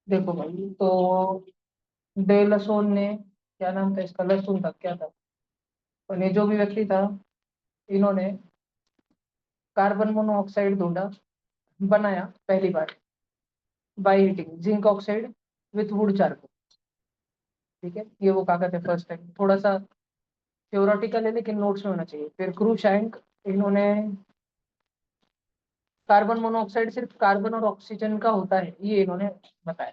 देखो भाई, तो डे लसोन ने, क्या नाम था इसका, लसुन था क्या था, और ये जो भी व्यक्ति था, इन्होंने कार्बन मोनोऑक्साइड ढूंढा, बनाया पहली बार by heating zinc oxide with wood charcoal. ठीक है, ये वो कागज है फर्स्ट टाइम, थोड़ा सा थ्योरेटिकल है लेकिन नोट्स में होना चाहिए। फिर क्रूशैंक, इन्होंने कार्बन मोनोऑक्साइड सिर्फ कार्बन और ऑक्सीजन का होता है ये इन्होंने बताया।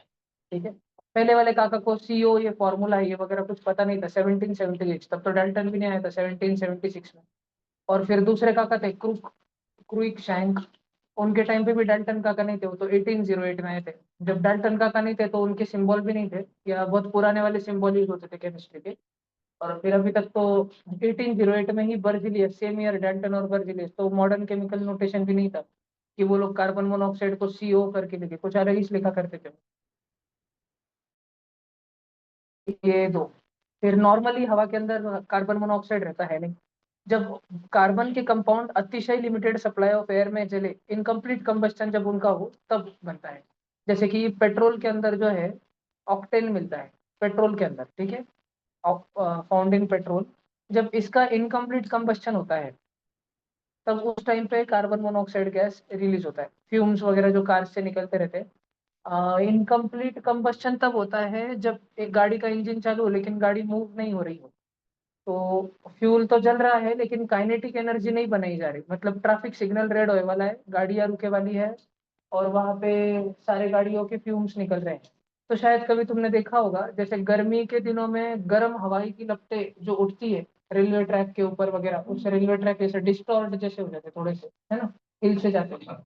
ठीक है, पहले वाले काका को सीओ ये फॉर्मूला ये वगैरह कुछ पता नहीं था 1778, तब तो डाल्टन भी नहीं आया था 1776 में। और फिर दूसरे काका थे क्रुइक शैंक, उनके टाइम पे भी डाल्टन काका नहीं थे, वो तो 1808 में आए थे। जब डाल्टन काका नहीं थे तो उनके सिंबल भी नहीं थे, या बहुत पुराने वाले सिंबल यूज होते थे केमिस्ट्री के। और फिर अभी तक तो 1808 में ही बर्जिलियस, सेम ईयर डाल्टन और बर्जिलियस, तो मॉडर्न केमिकल नोटेशन भी नहीं था कि वो लोग कार्बन मोनोऑक्साइड को सीओ करके लिखे, कुछ अलग ही लिखा करते थे। ये दो। फिर नॉर्मली हवा के अंदर कार्बन मोनोऑक्साइड रहता है नहीं। जब कार्बन के कंपाउंड अतिशय लिमिटेड सप्लाई ऑफ एयर में जले, इनकम्प्लीट कंबस्टन जब उनका हो तब बनता है। जैसे कि पेट्रोल के अंदर जो है ऑक्टेन मिलता है पेट्रोल के अंदर, ठीक है, फाउंड इन पेट्रोल। जब इसका इनकम्प्लीट कंबस्टन होता है तब उस टाइम पे कार्बन मोनोऑक्साइड गैस रिलीज होता है, फ्यूम्स वगैरह जो कार से निकलते रहते हैं। इनकम्प्लीट कंबस्टन तब होता है जब एक गाड़ी का इंजन चालू हो लेकिन गाड़ी मूव नहीं हो रही हो। तो फ्यूल तो जल रहा है लेकिन काइनेटिक एनर्जी नहीं बनाई जा रही, मतलब ट्रैफिक सिग्नल रेड होने वाला है, गाड़ियां रुके वाली है, और वहां पे सारे गाड़ियों के फ्यूम्स निकल रहे हैं। तो शायद कभी तुमने देखा होगा जैसे गर्मी के दिनों में गर्म हवाई की लपटें जो उठती है रेलवे ट्रैक के ऊपर वगैरह, उससे रेलवे ट्रैक ऐसे डिस्टॉर्ट जैसे हो जाते थोड़े से, है ना, हिल से जाते हैं।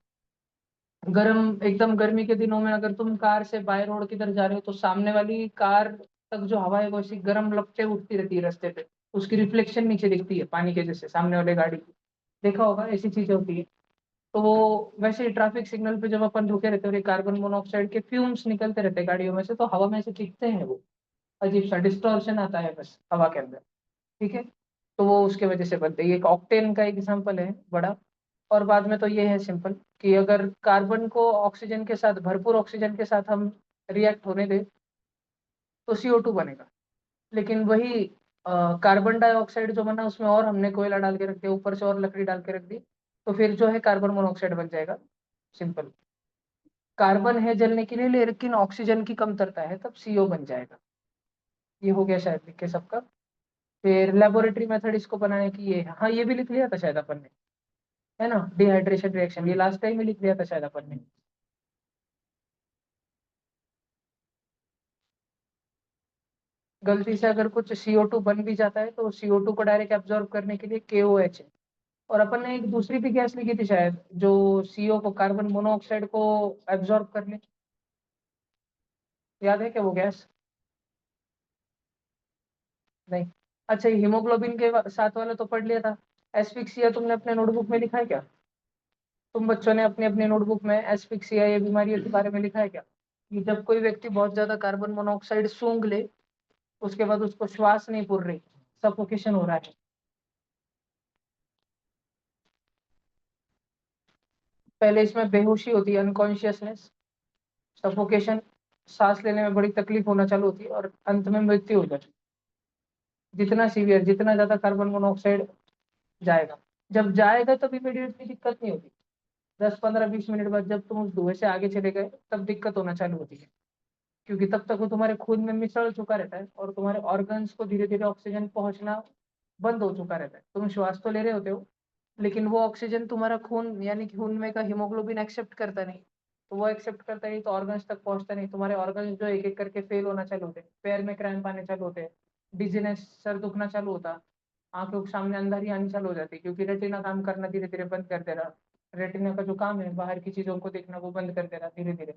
गर्म, एकदम गर्मी के दिनों में अगर तुम कार से बाय रोड किधर जा रहे हो तो सामने वाली कार तक जो हवा है वो ऐसी गर्म लपटें उठती रहती है रास्ते पे, उसकी रिफ्लेक्शन नीचे दिखती है पानी के जैसे सामने वाले गाड़ी की। देखा होगा ऐसी चीजें होती है। तो वो वैसे ही ट्रैफिक सिग्नल पे जब अपन रुके रहते हैं और ये कार्बन मोनोऑक्साइड के फ्यूम्स निकलते रहते हैं गाड़ियों में से, तो हवा में से दिखते हैं वो, अजीब सा डिस्टॉर्शन आता है बस हवा के अंदर। ठीक है, तो वो उसके वजह से बनते हैं। ये एक ऑक्टेन का एग्जांपल है बड़ा। और बाद में तो ये है सिंपल कि अगर कार्बन को ऑक्सीजन के साथ, भरपूर ऑक्सीजन के साथ हम रिएक्ट होने दें तो CO2 बनेगा। लेकिन वही कार्बन डाइऑक्साइड जो बना उसमें और हमने कोयला डाल के रख दिया, ऊपर से और लकड़ी डाल के रख दी, तो फिर जो है कार्बन मोनोऑक्साइड बन जाएगा। सिंपल, कार्बन है जलने के लिए लेकिन ऑक्सीजन की कमतरता है तब CO बन जाएगा। ये हो गया शायद लिख के सबका। फिर लेबोरेटरी मेथड इसको बनाने की ये है, हाँ ये भी लिख लिया था शायद अपन ने, है ना, डिहाइड्रेशन रिएक्शन, ये लास्ट टाइम ही लिख लिया था शायद अपन ने। गलती से अगर कुछ CO2 बन भी जाता है तो CO2 को डायरेक्ट एब्जॉर्ब करने के लिए KOH है। और अपन ने एक दूसरी भी गैस लिखी थी शायद जो CO को, कार्बन मोनोऑक्साइड को एब्जॉर्ब कर ले, याद है क्या वो गैस? नहीं। अच्छा, ये हीमोग्लोबिन के साथ वाला तो पढ़ लिया था। एस्फिक्सिया तुमने अपने नोटबुक में लिखा है क्या? तुम बच्चों ने अपने अपने नोटबुक में एस्फिक्सिया ये बीमारी के बारे में लिखा है क्या, कि जब कोई व्यक्ति बहुत ज्यादा कार्बन मोनोऑक्साइड सूंघ ले उसके बाद उसको श्वास नहीं पूर रही, सफोकेशन हो रहा है। पहले इसमें बेहोशी होती है, अनकॉन्शियसनेस, सफोकेशन, सांस लेने में बड़ी तकलीफ होना चालू होती है और अंत में मृत्यु हो जाती है। जितना सीवियर, जितना ज्यादा कार्बन मोनोऑक्साइड जाएगा, जब जाएगा तब इमीडिएटली दिक्कत नहीं होती, 10 15 20 मिनट बाद जब तुम उस धुएं से आगे चले गए तब दिक्कत होना चालू होती है। क्योंकि तब तक वो तुम्हारे खून में मिसळ चुका रहता है और तुम्हारे ऑर्गन्स को धीरे धीरे ऑक्सीजन पहुंचना बंद हो चुका रहता है। तुम श्वास तो ले रहे होते हो लेकिन वो ऑक्सीजन तुम्हारा खून यानी कि खून में का हीमोग्लोबिन एक्सेप्ट करता नहीं, तो वो एक्सेप्ट करता नहीं तो ऑर्गन्स तक पहुंचता नहीं, तुम्हारे ऑर्गन्स जो एक एक करके फेल होना चालू होते हैं, पैर में क्रैम्प आने चालू होते हैं, डिजीनेस, सर दुखना चालू होता, आंखों के सामने अंधारी आनी चालू हो जाती, क्योंकि रेटिना काम करना धीरे धीरे बंद कर दे रहा। रेटिना का जो काम है बाहर की चीजों को देखना वो बंद कर दे रहा धीरे धीरे।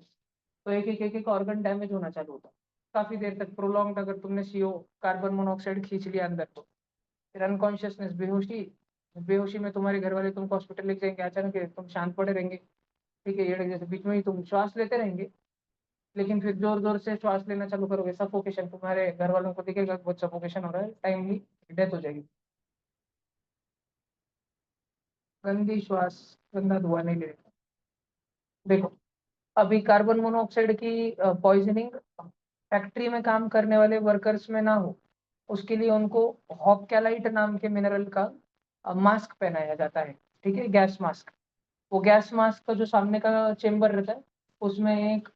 तो एक एक ऑर्गन डैमेज होना चालू होता काफी देर तक, प्रोलॉन्ग, अगर तुमने CO, कार्बन मोनोऑक्साइड खींच लिया अंदर तो। फिर अनकॉन्शियसनेस, बेहोशी, बेहोशी में तुम्हारे घर वाले तुमको हॉस्पिटल लेके जाएंगे, अचानक तुम शांत पड़े रहेंगे, ठीक है, ये जैसे बीच में ही तुम श्वास लेते रहेंगे, लेकिन फिर जोर जोर से श्वास लेना चालू करोगे, सफोकेशन, तुम्हारे घर वालों को दिखेगा कि बहुत सफोकेशन हो रहा है, टाइमली डेथ हो जाएगी। गंदी श्वास, गंदा धुआं नहीं लेगा। देखो, अभी कार्बन मोनोऑक्साइड की पॉइजनिंग फैक्ट्री में काम करने वाले वर्कर्स में ना हो, उसके लिए उनको हॉपक्यालाइट नाम के मिनरल का मास्क पहनाया जाता है। ठीक है, गैस मास्क। वो गैस मास्क का जो सामने का चेम्बर रहता है, उसमें एक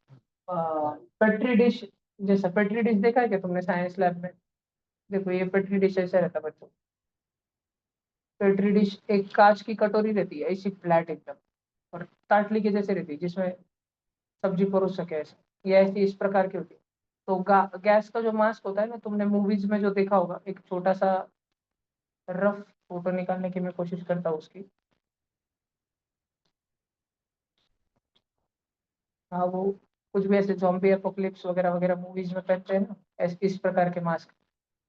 पेट्री डिश, जैसा पेट्री डिश देखा है क्या तुमने साइंस लैब में? देखो ये पेट्री डिश ऐसा रहता है बच्चों। पेट्री डिश एक कांच की कटोरी रहती है, ऐसी फ्लैट एकदम, और ताटली के जैसे रहती है, जिसमें सब्जी परोस सके ऐसे, ये ऐसी इस प्रकार की होती है। तो गैस का जो मास्क होता है ना, तुमने मूवीज में जो देखा होगा, एक छोटा सा रफ फोटो निकालने की मैं कोशिश करता हूँ उसकी। हाँ, वो कुछ भी ऐसे जॉम्बी एपोक्लिप्स वगैरह वगैरह मूवीज में पहनते हैं ना, इस प्रकार के मास्क।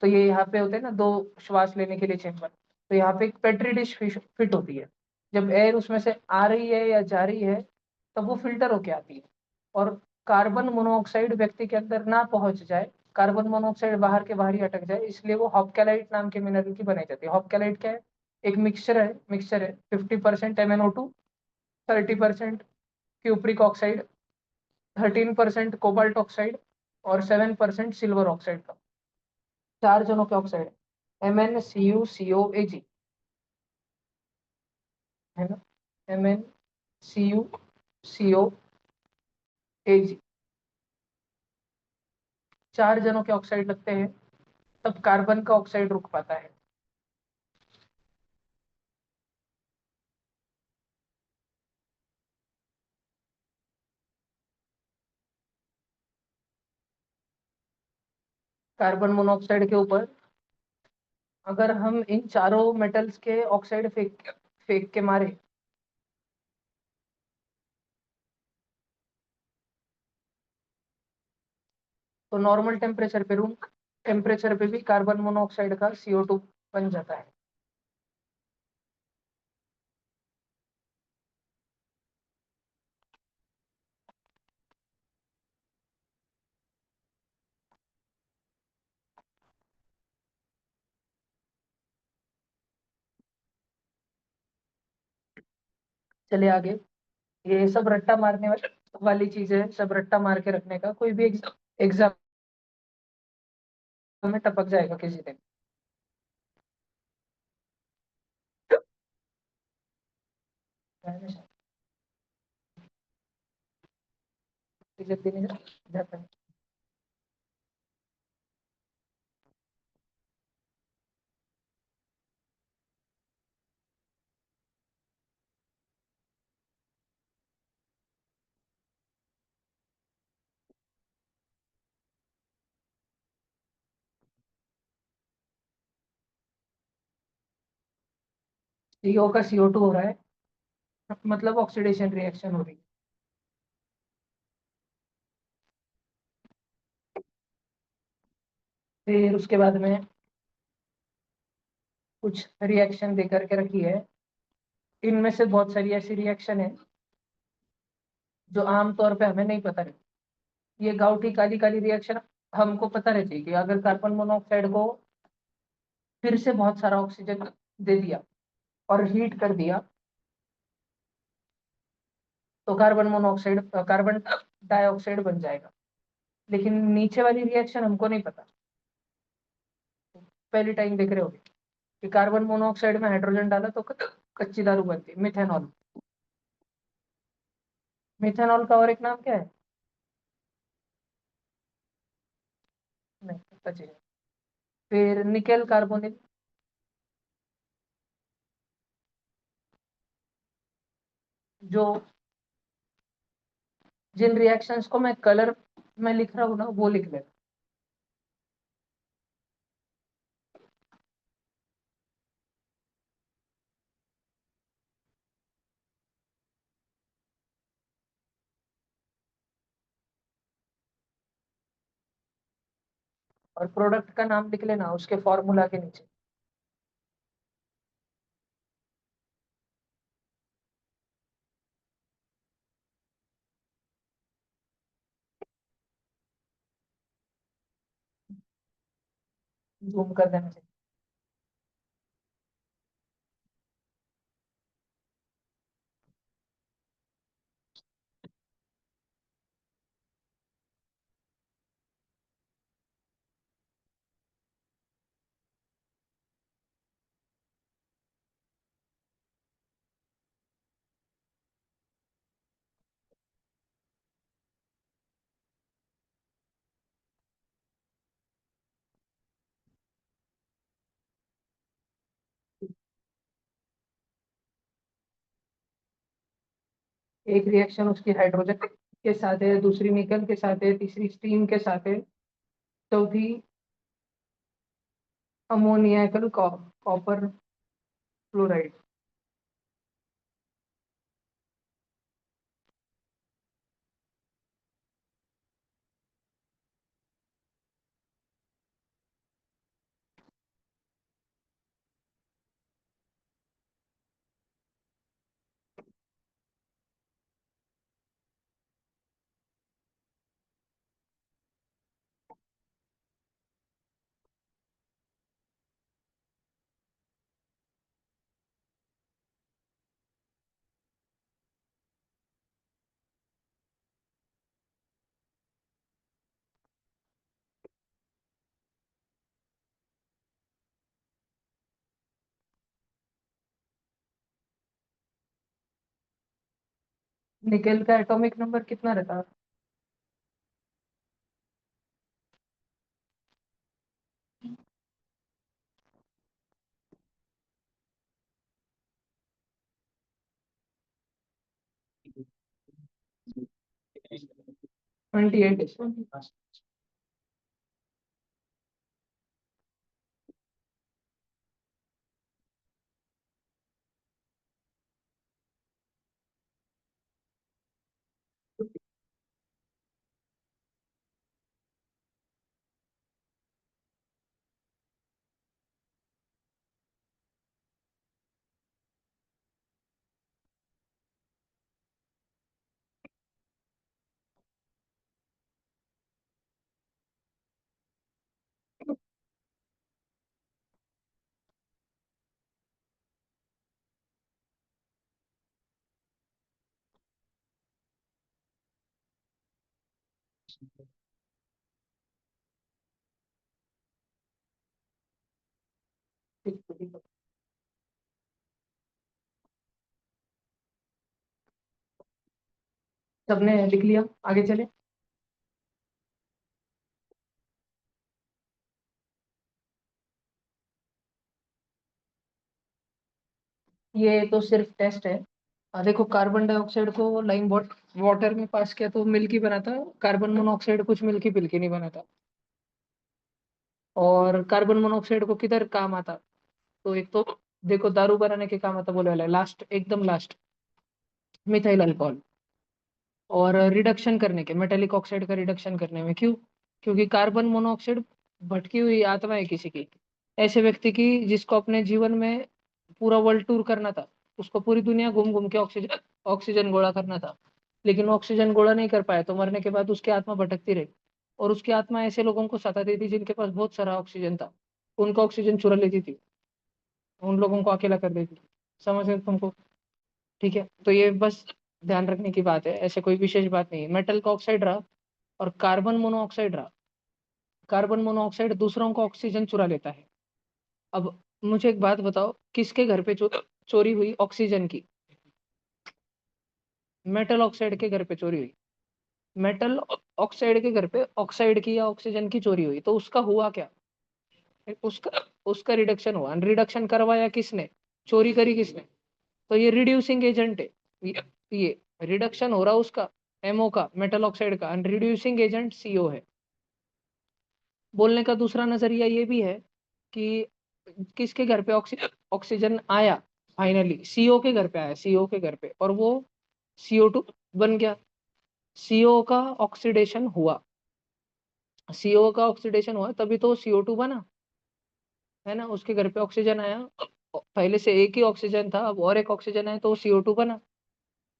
तो ये यहाँ पे होते हैं ना, दो श्वास लेने के लिए चेम्बर। तो यहाँ पे एक पेट्री डिश फिट होती है। जब एयर उसमें से आ रही है या जा रही है, तब वो फिल्टर होके आती है, और कार्बन मोनोऑक्साइड व्यक्ति के अंदर ना पहुंच जाए, कार्बन मोनोऑक्साइड बाहर के बाहर ही अटक जाए, इसलिए वो हॉपक्यालाइट नाम के मिनरल की बनाई जाती है। हॉपक्यालाइट क्या है? एक मिक्सचर है 50% MnO2, 30% cupric oxide, 13% cobalt oxide, और 7% सिल्वर ऑक्साइड का, चार जनों के ऑक्साइड MnCuCoAg, है ना? MnCuCoAg, चार जनों के ऑक्साइड लगते हैं, तब कार्बन का ऑक्साइड रुक पाता है। कार्बन मोनोऑक्साइड के ऊपर अगर हम इन चारों मेटल्स के ऑक्साइड फेंक फेंक के मारे, तो नॉर्मल टेम्परेचर पे, रूम टेम्परेचर पे भी कार्बन मोनोऑक्साइड का CO2 बन जाता है। चलिए आगे। ये सब रट्टा मारने वाली चीजें है, सब रट्टा मार के रखने का, कोई भी एग्जाम में टपक जाएगा किसी दिन। जल्दी नहीं जाता है। CO का CO2 हो रहा है, मतलब ऑक्सीडेशन रिएक्शन हो रही है। फिर उसके बाद में कुछ रिएक्शन दे करके रखी है। इनमें से बहुत सारी ऐसी रिएक्शन है जो आमतौर पे हमें नहीं पता रहती। ये गाउठी काली काली रिएक्शन हमको पता रहती है कि अगर कार्बन मोनोऑक्साइड को फिर से बहुत सारा ऑक्सीजन दे दिया और हीट कर दिया, तो कार्बन मोनोऑक्साइड कार्बन डाइऑक्साइड बन जाएगा। लेकिन नीचे वाली रिएक्शन हमको नहीं पता। पहली टाइम देख रहे होगे कि कार्बन मोनोऑक्साइड में हाइड्रोजन डाला तो कच्ची दारू बनती है, मिथेनॉल। मिथेनॉल का और एक नाम क्या है? नहीं पता चलिए। फिर निकेल कार्बोनिल। जो जिन रिएक्शंस को मैं कलर में लिख रहा हूँ ना, वो लिख लेना। और प्रोडक्ट का नाम लिख लेना उसके फॉर्मूला के नीचे। जूम कर देना चाहिए। एक रिएक्शन उसकी हाइड्रोजन के साथ है, दूसरी निकल के साथ है, तीसरी स्टीम के साथ है, चौथी अमोनियाकल कॉपर फ्लोराइड। निकेल का एटॉमिक नंबर कितना रहता है? 28। सबने लिख लिया, आगे चले। ये तो सिर्फ टेस्ट है। देखो, कार्बन डाइऑक्साइड को लाइम वाटर में पास किया तो मिल्की बना था, कार्बन मोनोऑक्साइड कुछ मिल्की बिल्की नहीं बना था। और कार्बन मोनोऑक्साइड को किधर काम आता? तो एक तो देखो, दारू बनाने के काम आता, बोले वाला लास्ट, एकदम लास्ट, मिथाइल अल्कोहल। और रिडक्शन करने के, मेटेलिक ऑक्साइड का रिडक्शन करने में। क्यों? क्योंकि कार्बन मोनोऑक्साइड भटकी हुई आत्मा है किसी की, ऐसे व्यक्ति की जिसको अपने जीवन में पूरा वर्ल्ड टूर करना था, उसको पूरी दुनिया घूम घूम के ऑक्सीजन ऑक्सीजन गोला करना था, लेकिन वो ऑक्सीजन गोला नहीं कर पाया, तो मरने के बाद उसकी आत्मा भटकती रही। और उसकी आत्मा ऐसे लोगों को सताती थी जिनके पास बहुत सारा ऑक्सीजन था, उनका ऑक्सीजन चुरा लेती थी, उन लोगों को अकेला कर देती थी। समझ गए तुमको? ठीक है, तो ये बस ध्यान रखने की बात है, ऐसे कोई विशेष बात नहीं है। मेटल का ऑक्साइड रहा और कार्बन मोनोऑक्साइड रहा। कार्बन मोनोऑक्साइड दूसरों को ऑक्सीजन चुरा लेता है। अब मुझे एक बात बताओ, किसके घर पे चोरी हुई ऑक्सीजन की? मेटल ऑक्साइड के घर पे चोरी हुई। मेटल ऑक्साइड के घर पे ऑक्साइड की या ऑक्सीजन की चोरी हुई, तो उसका हुआ क्या? उसका उसका रिडक्शन हुआ। रिडक्शन करवाया किसने? चोरी करी किसने? तो ये रिड्यूसिंग एजेंट है। ये रिडक्शन हो रहा उसका, एमओ का, मेटल ऑक्साइड का, एंड रिड्यूसिंग एजेंट सीओ है। बोलने का दूसरा नजरिया ये भी है कि किसके घर पे ऑक्सीजन आया? फाइनली सीओ के घर पे आया, सीओ के घर पे, और वो CO2 बन गया। सीओ का ऑक्सीडेशन हुआ, सीओ का ऑक्सीडेशन हुआ तभी तो CO2 बना, है ना? उसके घर पे ऑक्सीजन आया, पहले से एक ही ऑक्सीजन था, अब और एक ऑक्सीजन आया तो CO2 बना।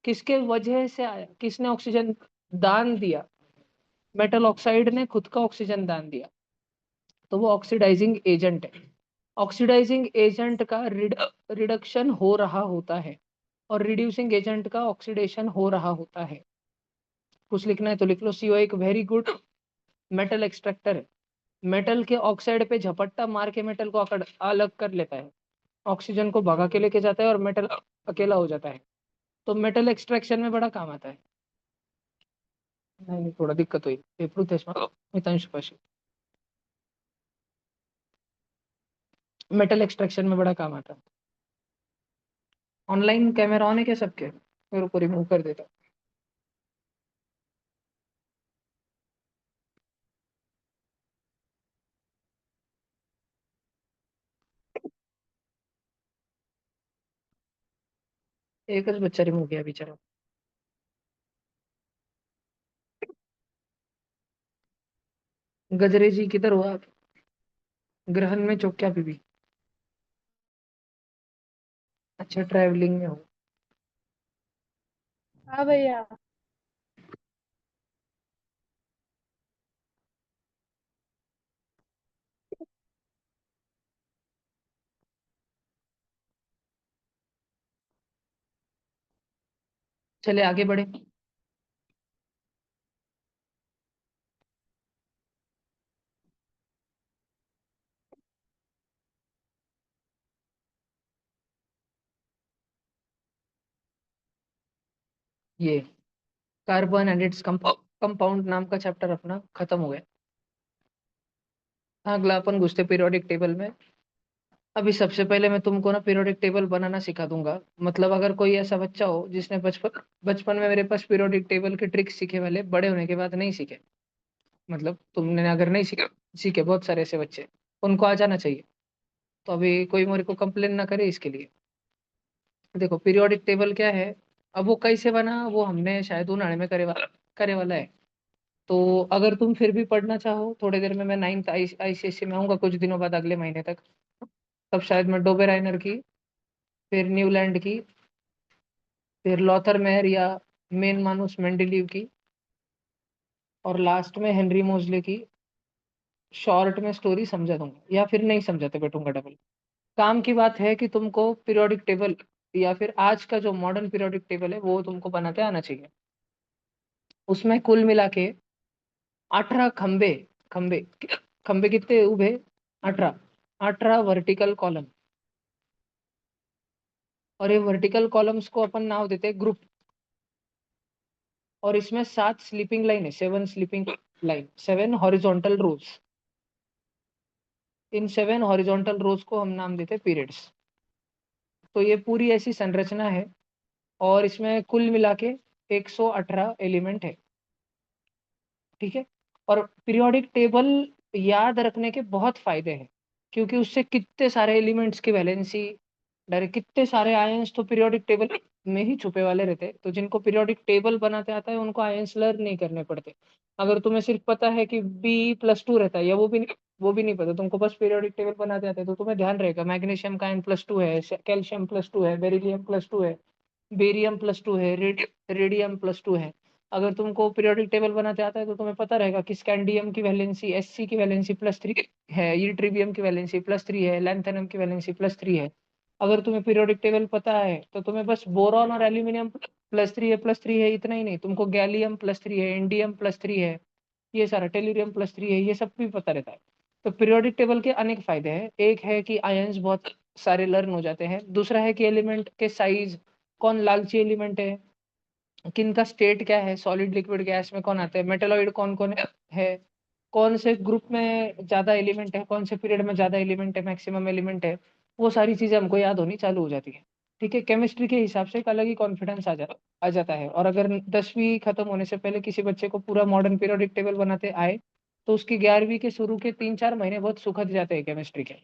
किसके वजह से आया? किसने ऑक्सीजन दान दिया? मेटल ऑक्साइड ने खुद का ऑक्सीजन दान दिया, तो वो ऑक्सीडाइजिंग एजेंट है। ऑक्सीडाइजिंग एजेंट का रिडक्शन हो रहा होता है, और रिड्यूसिंग एजेंट का ऑक्सीडेशन हो रहा होता है। कुछ लिखना है तो लिख लो। सीओ एक वेरी गुड मेटल एक्सट्रैक्टर है। मेटल के ऑक्साइड पे झपट्टा मार के मेटल को अलग कर लेता है, ऑक्सीजन को भगा के लेके जाता है, और मेटल अकेला हो जाता है। तो मेटल एक्सट्रैक्शन में बड़ा काम आता है। नहीं नहीं, थोड़ा दिक्कत हुई, हे पृथ्वी मितांशुपाशी, मेटल एक्सट्रैक्शन में बड़ा काम आता है। ऑनलाइन कैमरा ऑन है क्या सबके? मेरे को रिमूव कर देता। एक बच्चा रिमूव किया बेचारा। गजरे जी किधर हो आप? ग्रहण में चौक्या बीबी। अच्छा, ट्रैवलिंग में हो। हाँ भैया। चले आगे बढ़े। ये कार्बन एंड इट्स कंपाउंड नाम का चैप्टर अपना खत्म हो गया। अगला अपन घुसते पीरियोडिक टेबल में। अभी सबसे पहले मैं तुमको ना पीरियोडिक टेबल बनाना सिखा दूंगा। मतलब अगर कोई ऐसा बच्चा हो जिसने बचपन बचपन में मेरे पास पीरियोडिक टेबल के ट्रिक्स सीखे, वाले बड़े होने के बाद नहीं सीखे, मतलब तुमने अगर नहीं सीखे, सीखे बहुत सारे ऐसे बच्चे, उनको आ जाना चाहिए। तो अभी कोई मेरे को कंप्लेन ना करे इसके लिए। देखो पीरियोडिक टेबल क्या है। अब वो कैसे बना वो हमने शायद उन्हाने में करे वाला है। तो अगर तुम फिर भी पढ़ना चाहो थोड़ी देर में, मैं नाइन्थ आईसीएससी में आऊंगा कुछ दिनों बाद अगले महीने तक। तब शायद मैं डोबे राइनर की, फिर न्यूलैंड की, फिर लॉथर मेयर या मेन मानुस मेंडेलीव की, और लास्ट में हेनरी मोजले की शॉर्ट में स्टोरी समझा दूंगा, या फिर नहीं समझाते बैठूंगा डबल। काम की बात है कि तुमको पीरियोडिक टेबल या फिर आज का जो मॉडर्न पीरियोडिक टेबल है वो तुमको बनाते आना चाहिए। उसमें कुल मिला के 18 खंबे, खंबे खंबे कितने उभे? 18, 18 वर्टिकल कॉलम। और ये वर्टिकल कॉलम्स को अपन नाम देते हैं ग्रुप। और इसमें 7 स्लीपिंग लाइन है, 7 स्लीपिंग लाइन, 7 हॉरिजॉन्टल रोज। इन 7 हॉरिजॉन्टल रोज को हम नाम देते हैं पीरियड्स। तो ये पूरी ऐसी संरचना है। और इसमें कुल मिला के 118 एलिमेंट है। ठीक है। और पीरियोडिक टेबल याद रखने के बहुत फायदे हैं, क्योंकि उससे कितने सारे एलिमेंट्स की वैलेंसी, डायरेक्ट कितने सारे आयंस तो पीरियोडिक टेबल में ही छुपे वाले रहते हैं। तो जिनको पीरियोडिक टेबल बनाते आता है उनको आयंस लर्न नहीं करने पड़ते। अगर तुम्हें सिर्फ पता है कि B+2 रहता है, या वो भी नहीं पता तुमको, बस पीरियोडिक टेबल बनाते आते हैं, तो तुम्हें ध्यान रहेगा मैग्नीशियम का N+2 है, कैल्शियम +2 है, बेरिलियम +2 है, बेरियम +2 है, रेडियम +2 है। अगर तुमको पीरियोडिक टेबल बनाते आता है तो तुम्हें पता रहेगा कि स्कैंडियम की वैलेंसी, Sc की वैलेंसी +3 है, यूट्रिबियम की वैलेंसी +3 है, लैंथेनम की वैलेंसी +3 है। अगर तुम्हें पीरियोडिक टेबल पता है तो तुम्हें बस बोरॉन और एल्यूमिनियम +3 है इतना ही नहीं, तुमको गैलियम +3 है, इंडियम +3 है, ये सारा टेल्यूरियम +3 है, ये सब भी पता रहता है। तो पीरियोडिक टेबल के अनेक फायदे हैं। एक है कि आयंस बहुत सारे लर्न हो जाते हैं। दूसरा है कि एलिमेंट के साइज, कौन लालची एलिमेंट है, किन का स्टेट क्या है, सॉलिड लिक्विड गैस में कौन आता है, मेटेलॉइड कौन कौन है, कौन से ग्रुप में ज्यादा एलिमेंट है, कौन से पीरियड में ज्यादा एलिमेंट है, मैक्सिमम एलिमेंट है, वो सारी चीजें हमको याद होनी चालू हो जाती है। ठीक है। केमिस्ट्री के हिसाब से एक अलग ही कॉन्फिडेंस आ जाता है। और अगर 10वीं खत्म होने से पहले किसी बच्चे को पूरा मॉडर्न पीरियोडिक टेबल बनाते आए, तो उसकी 11वीं के शुरू के 3-4 महीने बहुत सुखद जाते हैं केमिस्ट्री के।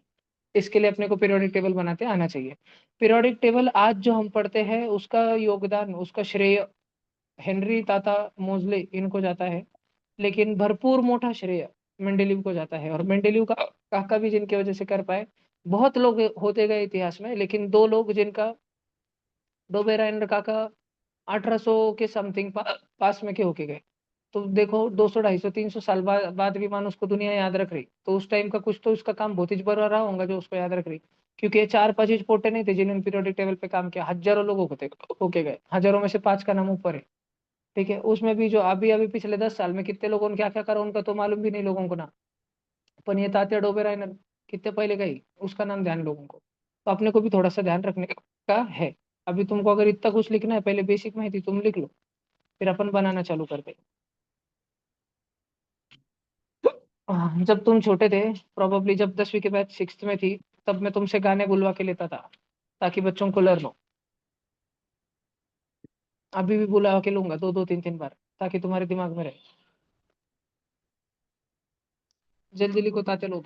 इसके लिए अपने को पीरियोडिक टेबल बनाते आना चाहिए। पीरियोडिक टेबल आज जो हम पढ़ते हैं उसका योगदान, उसका श्रेय हेनरी ताता मोजले इनको जाता है। लेकिन भरपूर मोटा श्रेय मेंडेलीव को जाता है। और मेंडेलीव का काका भी जिनकी वजह से कर पाए, बहुत लोग होते गए इतिहास में, लेकिन दो लोग जिनका, डोबेरायन काका 1800 के समथिंग पास में के होके गए। तो देखो 200 250 300 साल बाद भी मानो उसको दुनिया याद रख रही, तो उस टाइम का कुछ तो उसका काम बहुत ही बड़ा रहा होगा जो उसको याद रख रही। क्योंकि ये 4-5 पोटे नहीं थे जिन्होंने पीरियोडिक टेबल पे काम किया, हजारों लोग होके गए, हजारों में से 5 का नाम ऊपर है। ठीक है। उसमें भी जो अभी अभी पिछले 10 साल में कितने लोगों ने क्या क्या करा उनका तो मालूम भी नहीं लोगों को ना। पण ये तात्या डोबे रायनर कितने पहले का ही, उसका नाम ध्यान लोगों को। तो अपने को भी थोड़ा सा ध्यान रखने का है। अभी तुमको अगर इतना कुछ लिखना है, पहले बेसिक माहिती तुम लिख लो, फिर अपन बनाना चालू करते। जब तुम छोटे थे, प्रोबेबली जब 10वीं के बाद 6th में थी, तब मैं तुमसे गाने बुलवा के लेता था ताकि बच्चों को लर्न हो। अभी भी बुला के लूंगा 2-2 3 3 बार, ताकि तुम्हारे दिमाग में रहे। जल्दी लिखो ताते लोग।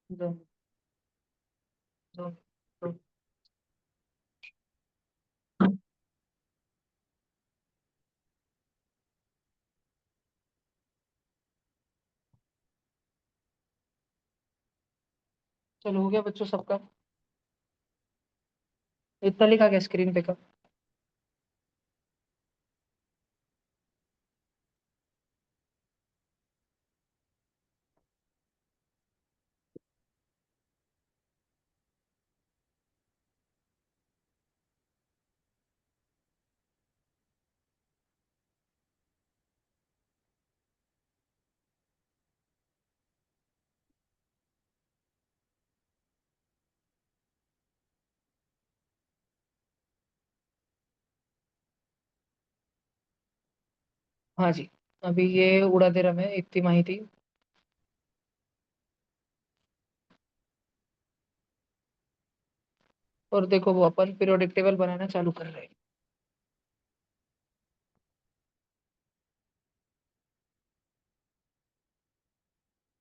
दो, दो, दो। चलो हो गया बच्चों सबका? इतना लिखा गया स्क्रीन पे का? हाँ जी। अभी ये उड़ा दे रहा मैं इतनी माहिती। और देखो वो अपन पीरियोडिक टेबल बनाना चालू कर रहे हैं।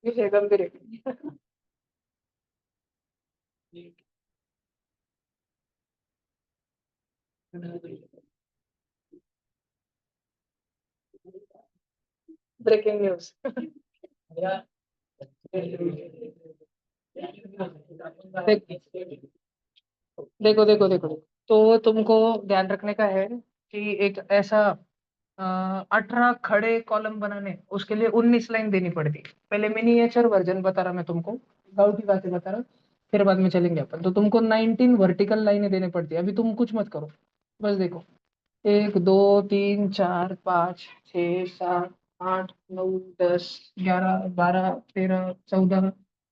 ये है गंभीर है। Breaking news. देखो देखो देखो। तो तुमको ध्यान रखने का है कि एक ऐसा 18 खड़े कॉलम बनाने उसके लिए 19 लाइन देनी पड़ती। पहले मिनिएचर वर्जन बता रहा मैं तुमको, गाँव की बातें बता रहा, फिर बाद में चलेंगे अपन। तो तुमको 19 वर्टिकल लाइनें देने पड़ती है। अभी तुम कुछ मत करो, बस देखो। 1 2 3 4 5 6 7 8 9 10 11 12 13 14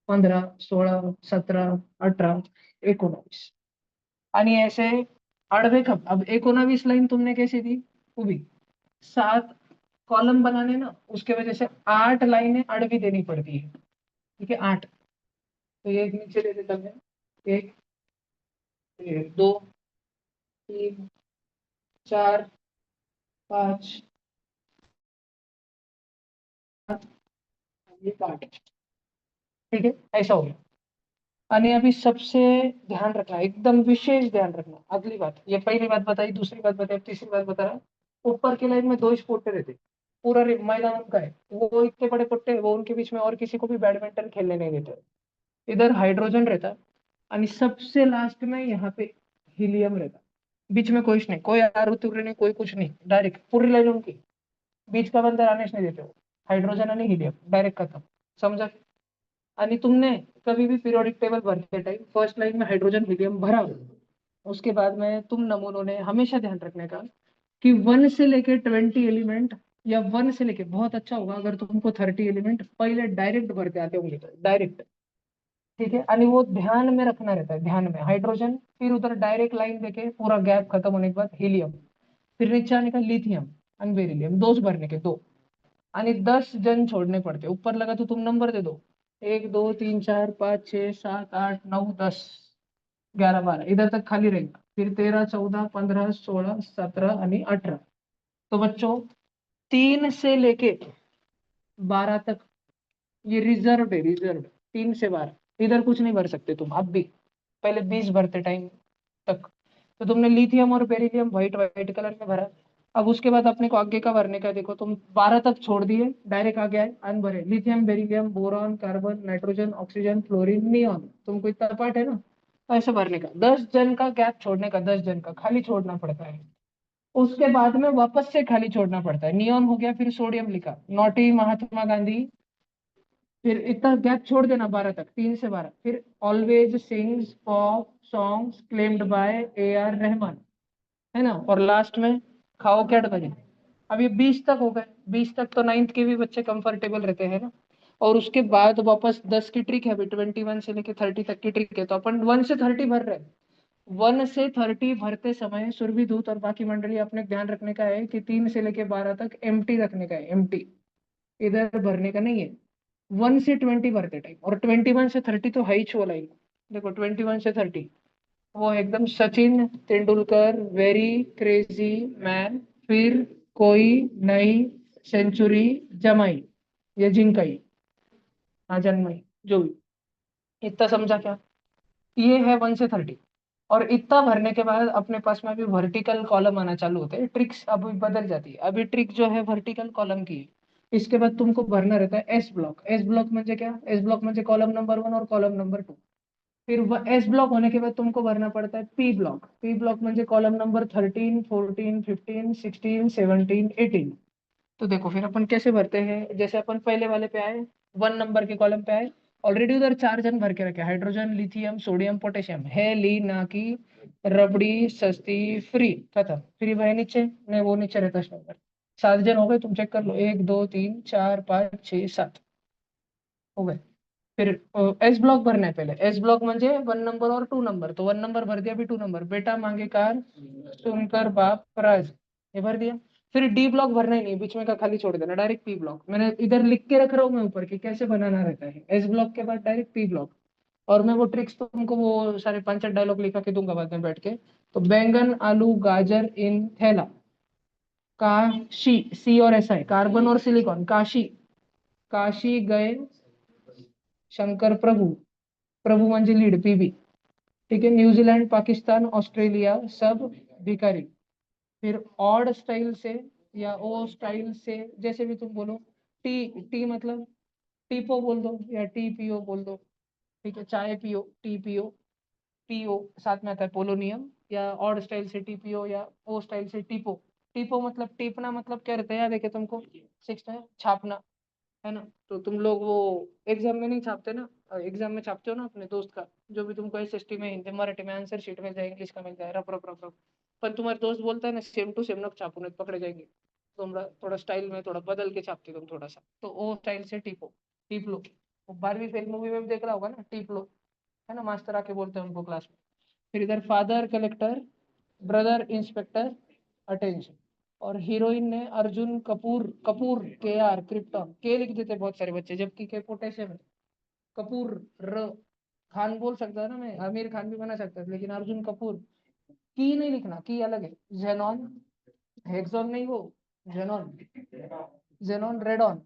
15 16 17 18 19। आणि ऐसे आडवे खप। अब 19 लाइन तुमने कैसे दी? उभी। 7 कॉलम बनाने ना, उसके वजह से 8 लाइनें आड़वी देनी पड़ती है। ठीक है, 8। तो ये एक नीचे दे देता मैं। एक, ये दो, तीन, चार, पाँच, सात, ये 8। ठीक है, ऐसा हो गया। आणि अभी सबसे ध्यान रखना, एकदम विशेष ध्यान रखना। अगली बात, ये पहली बात बताई, दूसरी बात बताई, तीसरी बात बता रहा। ऊपर की लाइन में 2 स्पोर्टे रहते, पूरा मैदान उनका है। वो इतने बड़े पुट्टे हैं, वो उनके बीच में और किसी को भी बैडमिंटन खेलने नहीं देते। इधर हाइड्रोजन रहता है, आणि सबसे लास्ट में यहाँ पे हीलियम रहता। बीच में कुछ नहीं, कोई आरुतुर्य नहीं, कोई कुछ नहीं, डायरेक्ट पूरी लाइन उनकी। बीच का बंदर आने नहीं देते वो। हाइड्रोजन आणि हीलियम डायरेक्ट खत्म। समझा? आणि तुमने कभी भी पीरियोडिक टेबल भरते टाइम फर्स्ट लाइन में हाइड्रोजन हीलियम भरा, उसके बाद में तुम नमूनों ने हमेशा ध्यान रखने का कि 1 से लेके 20 एलिमेंट, या 1 से लेके, बहुत अच्छा होगा अगर तुमको 30 एलिमेंट पहले डायरेक्ट भरते आते होंगे, तो डायरेक्ट। ठीक है, आणि वो ध्यान में रखना रहता है, ध्यान में हाइड्रोजन, फिर उधर डायरेक्ट लाइन देके पूरा गैप खत्म होने के बाद हीलियम, फिर नीचे आने का लिथियम आणि बेरिलियम, 2 भरने के 2। आणि 10 जन छोड़ने पड़ते, ऊपर लगा तो तुम नंबर दे दो। 1 2 3 4 5 6 7 8 9 10 11 12, इधर तक खाली रहेगा, फिर 13 14 15 16 17 आणि 18। तो बच्चों 3 से लेके 12 तक ये रिजर्व है, रिजर्व। 3 से 12 इधर कुछ नहीं भर सकते तुम अब भी। पहले 20 भरते टाइम तक तो तुमने लिथियम और बेरिलियम व्हाइट व्हाइट कलर में भरा। अब उसके बाद अपने को आगे का भरने का, देखो तुम 12 तक छोड़ दिए, डायरेक्ट आ गया है अनभरे। Lithium, beryllium, boron, carbon, nitrogen, oxygen, fluorine, neon, तुमको इतना पार्ट है ना। तो ऐसे भरने का, 10 जन का गैप छोड़ने का, 10 जन का खाली छोड़ना पड़ता है। उसके बाद में वापस से खाली छोड़ना पड़ता है। नियॉन हो गया, फिर सोडियम लिखा, नॉटी महात्मा गांधी। फिर इतना गैप छोड़ देना 12 तक, 3 से 12, फिर always sings pop songs claimed by A R Rahman, है ना। और लास्ट में खाओ कैडबरी। अब ये 20 तक हो गए। 20 तक तो 9th के भी बच्चे कंफर्टेबल रहते हैं ना। और उसके बाद वापस 10 की ट्रिक है, 21 से लेके 30 तक की ट्रिक है। तो अपन 1 से 30 भर रहे हैं। 1 से 30 भरते समय सुरभि दूत और बाकी मंडली अपने ध्यान रखने का है कि 3 से लेके 12 तक एम्प्टी रखने का है, एम्प्टी, इधर भरने का नहीं है। 1 से 20 भरते टाइम, और 21 से 30 तो है ही छो लाइन। देखो 21 से 30 वो एकदम Sachin Tendulkar very crazy man, फिर कोई नई सेंचुरी जमाई, ये जिंकाई, हाँ जन्मई, जो भी। इतना समझा क्या? ये है 1 से 30। और इतना भरने के बाद अपने पास में अभी वर्टिकल कॉलम आना चालू होते हैं। ट्रिक्स अभी बदल जाती है। अभी ट्रिक जो है वर्टिकल कॉलम की है। इसके बाद तुमको भरना रहता है एस ब्लॉक। एस ब्लॉक म्हणजे क्या? एस ब्लॉक म्हणजे कॉलम नंबर 1 और कॉलम नंबर 2। फिर एस ब्लॉक होने के बाद तुमको भरना पड़ता है पी ब्लॉक। पी ब्लॉक म्हणजे कॉलम नंबर 13, 14, 15, 16, 17, 18। तो देखो फिर अपन कैसे भरते हैं। जैसे अपन पहले वाले पे आए, 1 नंबर के कॉलम पे आए। ऑलरेडी उधर 4 जन भर के रखे, हाइड्रोजन, लिथियम, सोडियम, पोटेशियम है, ली ना की रबड़ी, सस्ती, फ्री, खत्म। फ्री भाई नीचे, नहीं वो नीचे रहता है नंबर। 7 जन हो गए, तुम चेक कर लो, 1 2 3 4 5 6 7 हो गए। फिर एस ब्लॉक भरना है पहले। एस ब्लॉक म्हणजे 1 नंबर और 2 नंबर। तो 1 नंबर भर दिया, अभी 2 नंबर, बेटा मांगे कार, सुनकर बाप राज, ये भर दिया। फिर डी ब्लॉक भरना ही नहीं, बीच में का खाली छोड़ देना, डायरेक्ट पी ब्लॉक। मैंने इधर लिख के रख रहा हूँ मैं ऊपर कि कैसे बनाना रहता है। एस ब्लॉक के बाद डायरेक्ट पी ब्लॉक। और मैं वो ट्रिक्स तो तुमको वो सारे 5 6 डायलॉग लिखा के दूंगा बाद में बैठ के। तो बैंगन, आलू, गाजर इन थैला। काशी, सी और एस है, कार्बन और सिलिकॉन, काशी। काशी गए शंकर प्रभु। प्रभु म्हणजे लीड, पीबी। ठीक है। न्यूजीलैंड, पाकिस्तान, ऑस्ट्रेलिया सब भिखारी। फिर ऑड स्टाइल से या ओ स्टाइल से, जैसे भी तुम बोलो। टी, टी मतलब टीपो बोल दो या टी पीओ बोल दो। ठीक है, चाय पियो, टी पियो। पीओ साथ में आता है पोलोनियम। या ऑड स्टाइल से टीपीओ या ओ स्टाइल से टीपो। टीपो मतलब टीपना, मतलब क्या रहता है याद है क्या तुमको? 6 में छापना, है ना? तो तुम लोग वो एग्जाम में नहीं छापते ना, एग्जाम में छापते हो ना अपने दोस्त का, जो भी तुमको एसएसटी में, हिंदी मराठी में आंसर शीट मिल जाए, इंग्लिश का मिल जाए, रफ रफ रफ रफ। पर तुम्हारे दोस्त बोलता है ना सेम टू सेम, ना छापो नहीं तो पकड़े जाएंगे। तुम थोड़ा स्टाइल में थोड़ा बदल के छापते हो तुम थोड़ा सा, तो वो स्टाइल से टीपो, टीप लो। वो 12वीं फेल मूवी में भी देख रहा होगा ना, टीप लो, है ना? मास्टर आके बोलते हैं उनको क्लास में। फिर इधर father collector, brother inspector, attention. और हीरोइन ने अर्जुन कपूर, कपूर के आर, क्रिप्टॉन के लिख देते बहुत सारे बच्चे, जबकि के पोटेशियम है। कपूर र, खान बोल सकता है ना, मैं आमिर खान भी बना सकता है, लेकिन अर्जुन कपूर। की नहीं लिखना, की अलग है। जेनॉन, हेक्सॉन नहीं वो, जेनॉन, जेनॉन रेडॉन।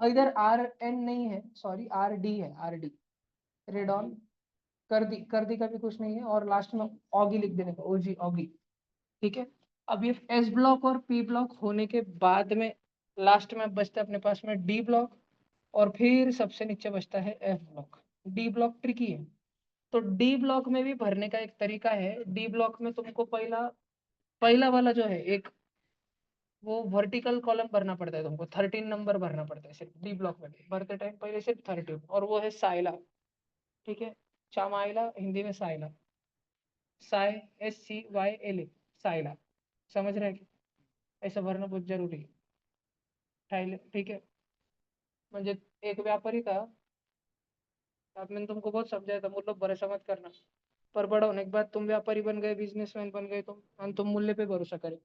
इधर आर एन नहीं है, सॉरी आर डी है, आर डी, रेडॉन। कर दी का भी कुछ नहीं है, और लास्ट में ऑगी लिख देने का, ओजी, ऑगी। ठीक है। अब ये एस ब्लॉक और पी ब्लॉक होने के बाद में लास्ट में बचता है अपने पास में डी ब्लॉक। और फिर सबसे नीचे बचता है F block. D block tricky है। तो डी ब्लॉक में भी भरने का एक तरीका है। डी ब्लॉक में तुमको पहला पहला वाला जो है एक, वो वर्टिकल कॉलम भरना पड़ता है तुमको। 13 नंबर भरना पड़ता है सिर्फ डी ब्लॉक में, भरते टाइम पहले सिर्फ 13, और वो है साइला। ठीक है, चामाइला, हिंदी में साइला, साई, SCYLA, साइला। समझ रहे हैं कि ऐसा भरना बहुत जरूरी है। ठीक है। म्हणजे एक व्यापारी था, अब मैंने तुमको बहुत समझाया था, मूल्य भरोसा मत करना। पर बड़ा होने के बाद तुम व्यापारी बन गए, बिजनेसमैन बन गए तुम, और तुम मूल्य पे भरोसा करे।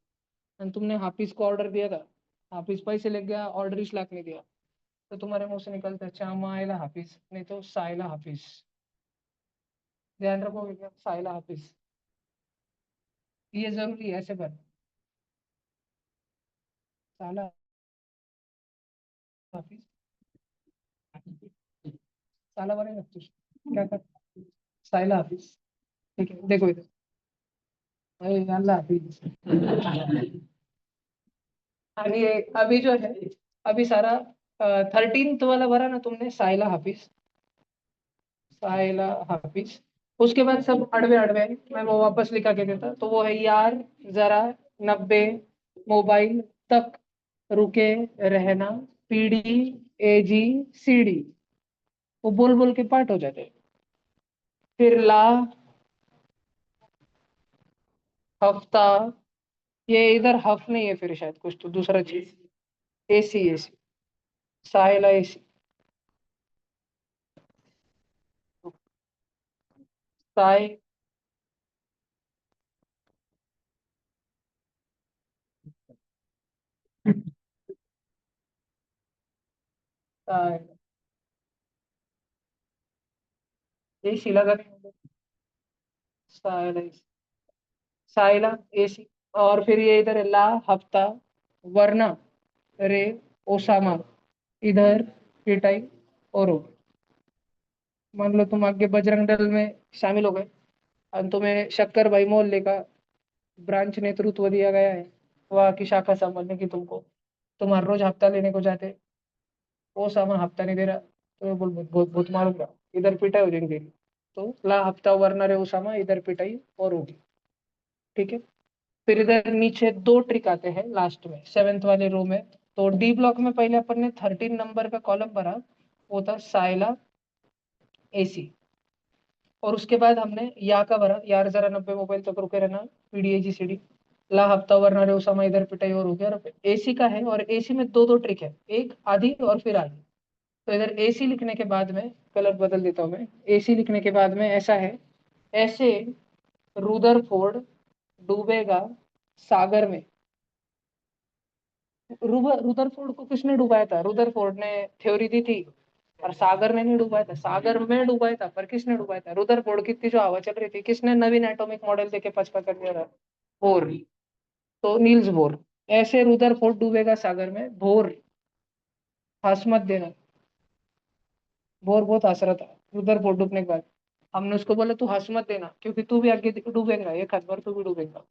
और तुमने हाफिज को ऑर्डर दिया था, हाफिज पैसे ले गया, ऑर्डर 20 लाख नहीं दिया, तो तुम्हारे मुंह से निकलता है चामाइला हाफिज, नहीं तो साइला हाफिज। ध्यान रखोगे क्या? साइला हाफिज, ये जरूरी है ऐसे पर। साला हाफिज, साला बने ना तुझ, क्या कर, साइला हाफिज। ठीक है, देखो इधर, अल्लाह हाफिज। अभी अभी जो है, अभी सारा 13th वाला भरा ना तुमने, साइला हाफिज, साइला हाफिज। उसके बाद सब अड़वे अड़वे हैं, मैं वो वापस लिखा के देता, तो वो है यार, जरा, 90, मोबाइल, तक, रुके, रहना, पीढ़ी, एजी, सीडी। वो बोल बोल के पार्ट हो जाते हैं। फिर ला, हफ्ता, ये इधर हफ नहीं है, फिर शायद कुछ तो दूसरा चीज। एसी, एसी, साइला एसी, साइ, एसी लगा नहीं, साइला एसी, साइला एसी। और फिर ये इधर है ला, हफ्ता, वरना, रे, ओसामा, इधर पिटाई, और मान लो तुम आगे बजरंग दल में शामिल हो गए और तुम्हें शक्कर भाई मोहल्ले का ब्रांच नेतृत्व दिया गया है, वहाँ की शाखा संभालने की तुमको। तुम हर रोज हफ्ता लेने को जाते, वो सामान हफ्ता नहीं दे रहा तो मैं बोल बहुत बहुत मारूंगा, इधर पिटाई हो जाएगी तेरी। तो ला हफ्ता वरना रे उसामा, इधर पिटाई और होगी। ठीक है। फिर इधर नीचे दो ट्रिक आते हैं लास्ट में, सेवेंथ वाले रो में। तो डी ब्लॉक में पहले अपन ने 13 नंबर का कॉलम भरा, वो था साइला एसी। और उसके बाद हमने या का भरा, यार जरा 90 मोबाइल तक रुके रहना, पीडीएजीसीडी। ला हफ्ता वरना रे उसामा, इधर पिटाई और हो गया। और एसी का है, और एसी में दो दो ट्रिक है, एक आधी और फिर आधी। तो इधर एसी लिखने के बाद में कलर बदल देता हूँ मैं। एसी लिखने के बाद में ऐसा है, ऐसे रुदरफोर्ड डूबेगा सागर में। रुदरफोर्ड को किसने डुबाया था? रुदरफोर्ड ने थ्योरी दी थी, और सागर ने नहीं डुबाया था, सागर में डुबाया था। पर किसने डुबाया था? रुदरफोर्ड की इतनी जो हवा चल रही थी, किसने नवीन एटॉमिक मॉडल देके पचपा कर दिया था? बोर। तो नील्स बोर। ऐसे रुदरफोर्ड डूबेगा सागर में, बोर। हंस मत देना। बोर बहुत हंस रहा था रुदरफोर्ड डूबने के बाद। हमने उसको बोला तू हंस मत देना, क्योंकि तू भी आगे डूबेगा, एक हाथ बार तू भी डूबेगा।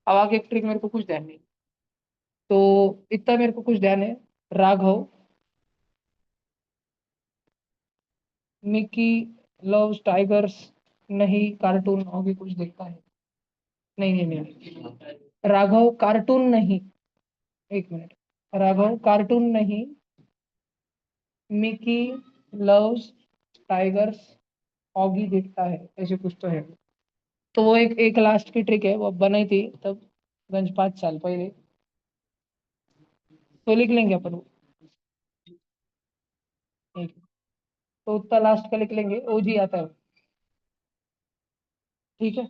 अब आगे एक ट्रिक मेरे को कुछ ध्यान नहीं, तो इतना मेरे को कुछ ध्यान है। राघव मिकी लव्स टाइगर्स, नहीं कार्टून होगी कुछ देखता है। नहीं नहीं नहीं, राघव कार्टून नहीं। एक मिनट। राघव कार्टून नहीं, मिकी लव्स टाइगर्स, ऑगी देखता है, ऐसे कुछ तो है। तो वो एक एक लास्ट की ट्रिक है, वो बनाई थी तब गंज 5 साल पहले। तो लिख लेंगे अपन वो। एक, तो उतना लास्ट का लिख लेंगे, ओजी आता है। ठीक है।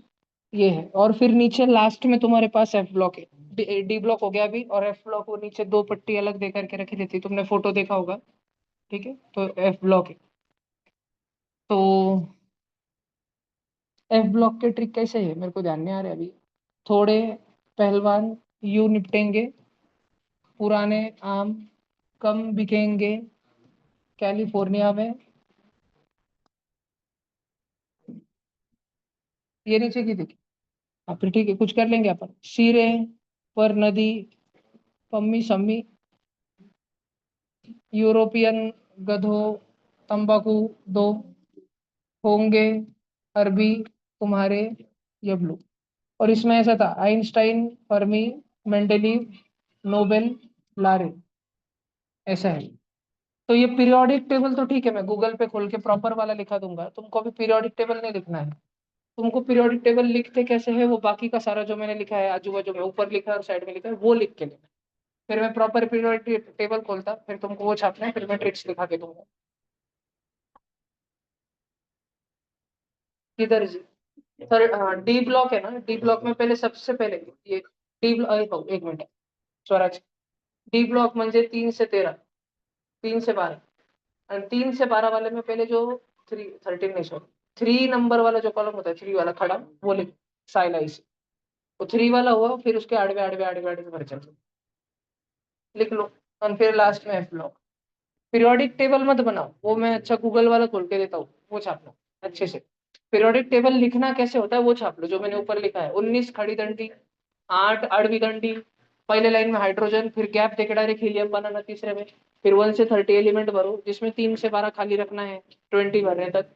ये है, और फिर नीचे लास्ट में तुम्हारे पास एफ ब्लॉक है। डी ब्लॉक हो गया अभी, और एफ ब्लॉक वो नीचे दो पट्टी अलग दे करके रखी रहती, तुमने फोटो देखा होगा। ठीक है, तो एफ ब्लॉक है। तो एफ ब्लॉक के ट्रिक कैसे है मेरे को ध्यान नहीं आ रहा अभी। थोड़े पहलवान यूं निपटेंगे, पुराने आम कम बिकेंगे कैलिफोर्निया में। ये नीचे की थी। हाँ फिर ठीक है, कुछ कर लेंगे अपन। सिरे पर नदी, पम्मी सम्मी, यूरोपियन गधों तंबाकू दो, होंगे अरबी तुम्हारे यबलू। और इसमें ऐसा था, आइंस्टाइन फर्मी मेंडेलीव नोबेल लारे, ऐसा है। तो ये पीरियोडिक टेबल तो ठीक है, मैं गूगल पे खोल के प्रॉपर वाला लिखा दूंगा, तुमको अभी पीरियोडिक टेबल नहीं लिखना है। तुमको पीरियोडिक टेबल लिखते कैसे है, वो बाकी का सारा जो मैंने लिखा है आजू बाजू में, ऊपर लिखा है और साइड में लिखा है, वो लिख के लेना। फिर मैं प्रॉपर पीरियोडिक टेबल खोलता, फिर तुमको वो छापना है, फिर मैं ट्रिक्स दिखा के दूंगा। किधर जी? सर डी ब्लॉक है ना, डी ब्लॉक में पहले सबसे पहले ये डी ब्लॉक, एक मिनट स्वराज। डी ब्लॉक म्हणजे 3 से 13, 3 से 12। और 3 से 12 वाले में पहले जो 13 नहीं सॉरी, 3 नंबर वाला जो कॉलम होता है, 3 वाला खड़ा, वो लिख, साइलाइस। वो 3 वाला हुआ, फिर उसके आड़वे आड़वे आड़वे आड़वे भर चल, लिख लो। और फिर लास्ट में एफ ब्लॉक। पीरियोडिक टेबल मत बनाओ, वो मैं अच्छा गूगल वाला खोल के देता हूँ, वो छाप लो अच्छे से। पीरियोडिक टेबल लिखना कैसे होता है वो छाप लो, जो मैंने ऊपर लिखा है, 19 खड़ी डंडी, 8 अड़वी डंडी, पहले लाइन में हाइड्रोजन, फिर गैप देके डायरेक्ट हीलियम बनाना तीसरे में। फिर 1 से 30 एलिमेंट भरो, जिसमें 3 से 12 खाली रखना है, 20 भरने तक।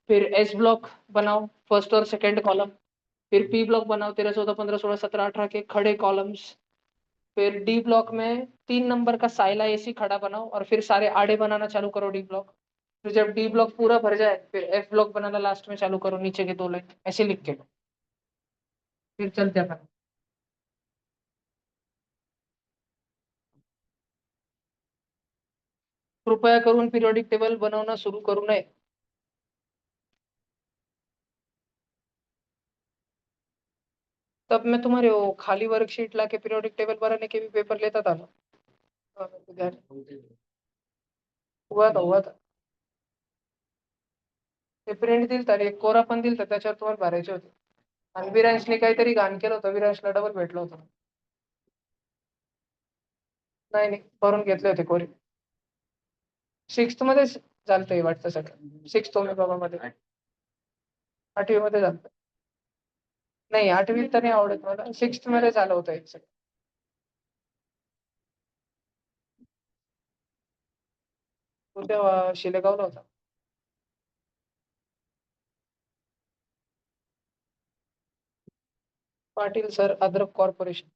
फिर एस ब्लॉक बनाओ, फर्स्ट और सेकंड कॉलम। फिर पी ब्लॉक बनाओ, 13 14 15 16 17 18 के खड़े कॉलम्स। फिर डी ब्लॉक में 3 नंबर का साइला एसी खड़ा बनाओ, और फिर सारे आड़े बनाना चालू करो डी ब्लॉक। फिर जब डी ब्लॉक पूरा भर जाए, फिर एफ ब्लॉक बनाना लास्ट में चालू करो, नीचे के 2 लाइन ऐसे लिख के लो। फिर चलते अपन। कृपया करून पिरियोडिक टेबल बनवणं सुरू करू नये। तब मैं तुम्हारे वो खाली वर्कशीट ला के पीरियोडिक टेबल बनाने के भी पेपर लेता था ना। हाँ, मेरे को ध्यान है। हुआ था। ते प्रिंट दिलता रे, एक कोरा पण दिलता, त्याच्यावर तुम्हाला भरायचे होते. आणि विरांशने काहीतरी घाण केलं होतं, विरांशला डबल भेटलं होतं. नाही नाही, भरून घेतले होते कोरे. 6th मध्ये चालतंय वाटतं सगळं. 6th ओमेगामध्ये 8वी मध्ये चालतं. नाही 8वी तर नाही आवडत मला, 6th मध्ये चालू होतं एक सगळं. तो तेव्हा शिलेगावला होता. पाटील सर, अद्रक कॉर्पोरेशन.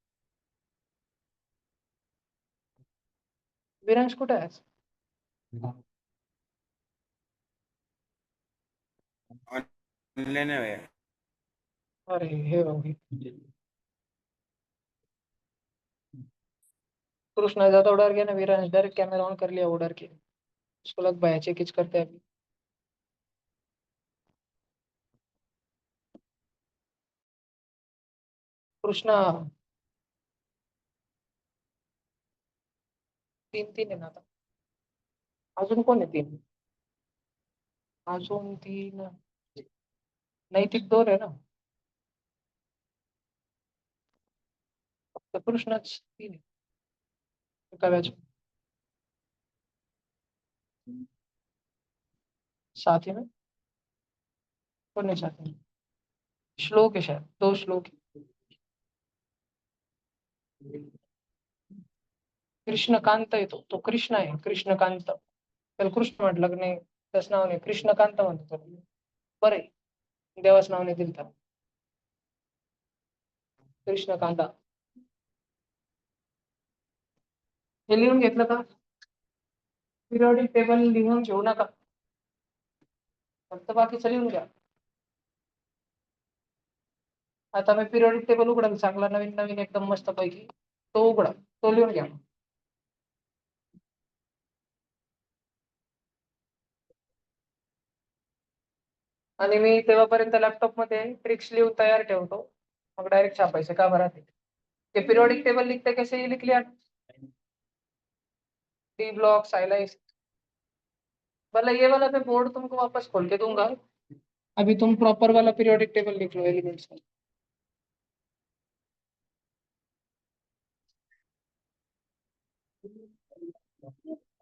विरांश कुठे आहे आज? ऑनलाइन है. अरे हे होगी. कृष्णा ज्यादा उड़ा गया ना, विरांश डायरेक्ट कैमरा ऑन कर लिया, उड़र के उसको लग भाई चेक करते हैं अभी. कृष्णा 3-3 आहे ना आता. अजून कोण आहे 3? अजून 3 नैतिक 2 आहे ना, फक्त कृष्णाच 3 आहे एका batch में. साथ ही में कौन है साथ में? श्लोक है शायद, 2 श्लोक है. कृष्णकांत आहे तो कृष्ण आहे, कृष्णकांत. त्याला कृष्ण म्हटलं की नाही, त्याच नाव नाही, कृष्णकांत म्हणतो त्याला. बरं आहे, देवाच नाव नाही दिलं त्याला, कृष्णकांता. हे लिहून घेतलं का? पिरियॉडिक टेबल लिहून घेऊ नका, फक्त बाकीचं लिहून घ्या. आता मी पिरियॉडिक टेबल उघडा चांगला, नवीन नवीन एकदम मस्त पैकी तो उघडा, तो लिहून घ्या. आणि मी तेव्हापर्यंत लॅपटॉप मध्ये ट्रिक्स लिहून तयार ठेवतो, मग डायरेक्ट छापायचं का बरं. ते पिरियॉडिक टेबल लिखते कैसे, ये लिख लिया डी ब्लॉक साइलाइस. वाला ये वाला मैं बोर्ड तुमको वापस खोल के दूंगा, अभी तुम प्रॉपर वाला पीरियोडिक टेबल लिख लो एलिमेंट्स का.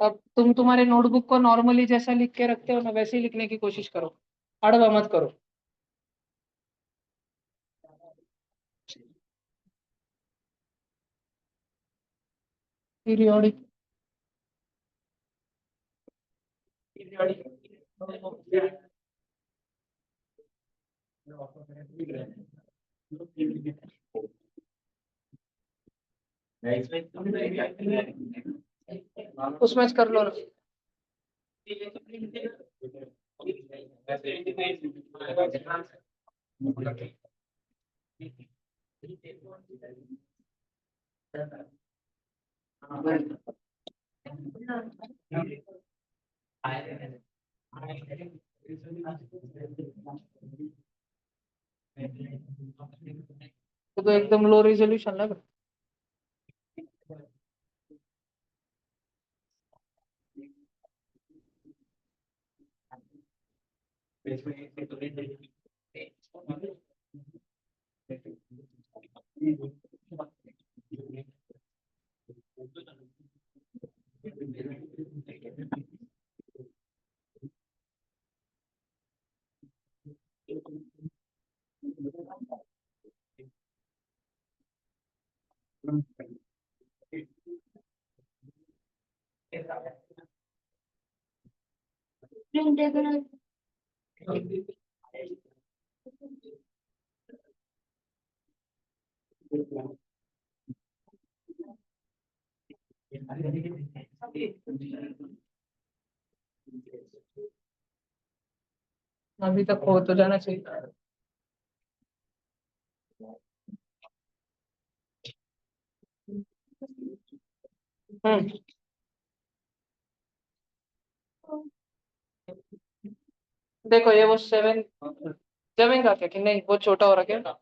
अब तुम तुम्हारे नोटबुक को नॉर्मली जैसा लिख के रखते हो ना, वैसे ही लिखने की कोशिश करो, अड़वा मत करो. पीरियोडिक उसमें से कर लो ना. तो एकदम लो रिजोल्यूशन लग रहा. अभी तक हो तो जाना चाहिए. हम्म. देखो ये वो 7 जमेगा क्या कि नहीं, वो छोटा हो रहा है.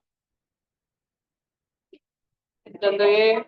जब ये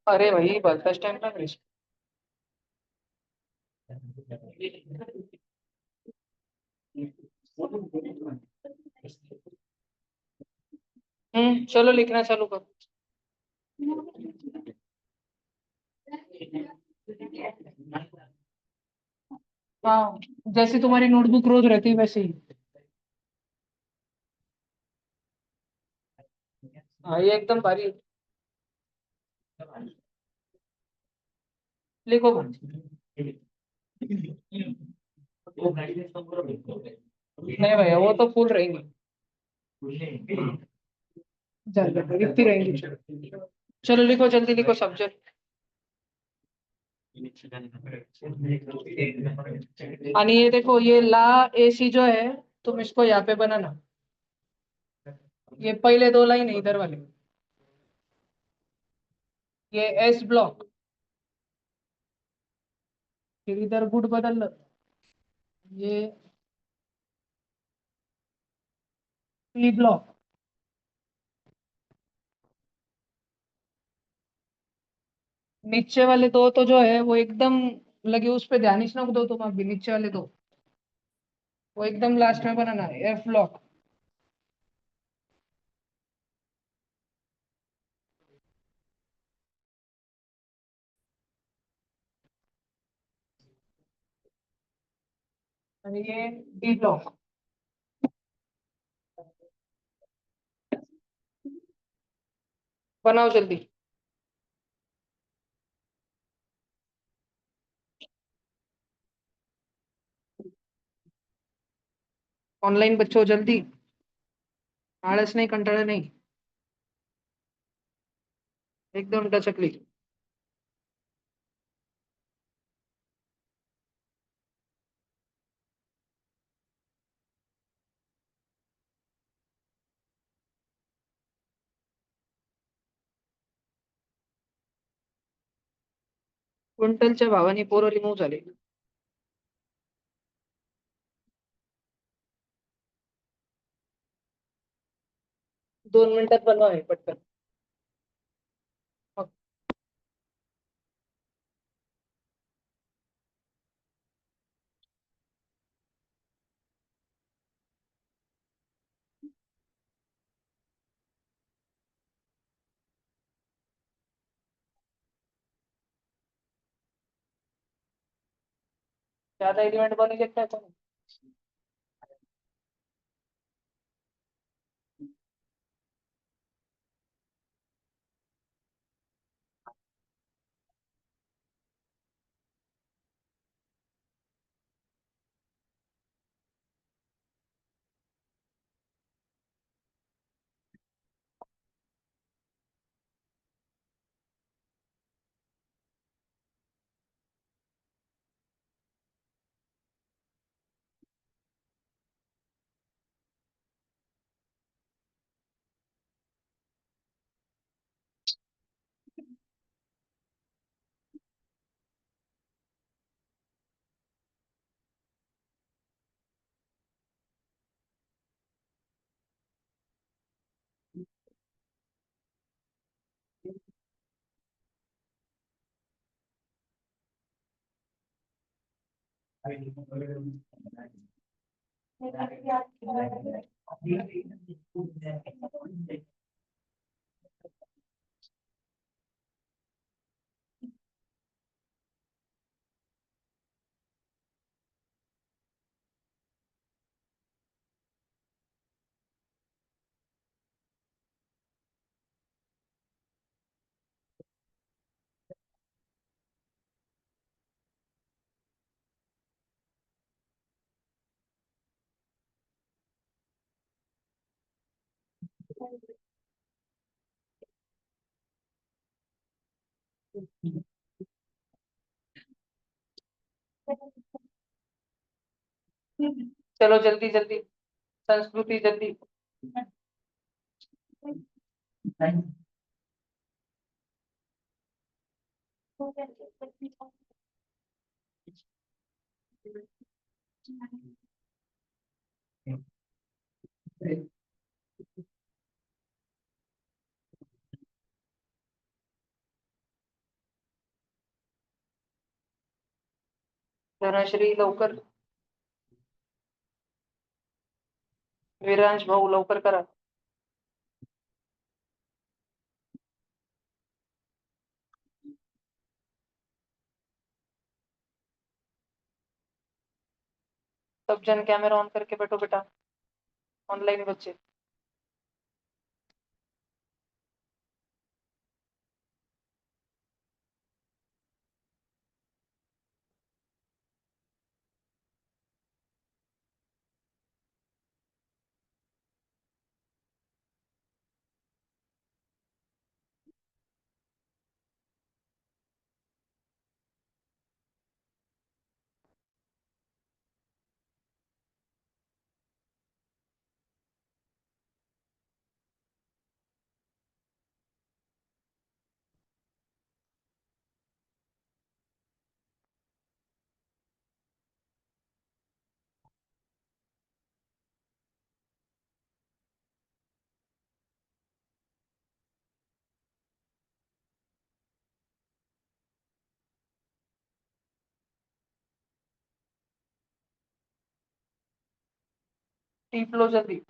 अरे भाई बस टाइम ना मेरे। चलो लिखना चालू करो। हाँ, जैसे तुम्हारी नोटबुक रोज रहती है वैसे ही। हाँ, ये एकदम भारी। लिखो। नहीं भैया, वो तो फुल रहेंगी। इतनी रहेंगी। चलो लिखो, जल्दी लिखो सब्जेक्ट। आणि ये देखो, ये ला एसी जो है, तुम इसको यहाँ पे बनाना। ये पहले दो लाइन है इधर वाले। ये एस ब्लॉक। फिर इधर गुड बदल लो। ये पी ब्लॉक। नीचे वाले दो तो जो है वो एकदम लगे, उस पे ध्यान ही ना दो तुम अभी, नीचे वाले दो वो एकदम लास्ट में बनाना है, एफ ब्लॉक। और ये डी ब्लॉक। बनाओ जल्दी। ऑनलाइन बच्चों जल्दी। आलस नहीं, कंटाळा नहीं। एकदम डचकली। क्विंटलच्या भावाने पोरं रिमूव्ह झाले। 2 मिनिटात बनवा हे पटकन। मग ज्यादा एलिमेंट बने देखता है तो। चलो जल्दी जल्दी, संस्कृति जल्दी। धनश्री लवकर, विरांश भाऊ लवकर करा. सब जन कैमरा ऑन करके बैठो बेटा, ऑनलाइन बच्चे. टीप लो जल्दी.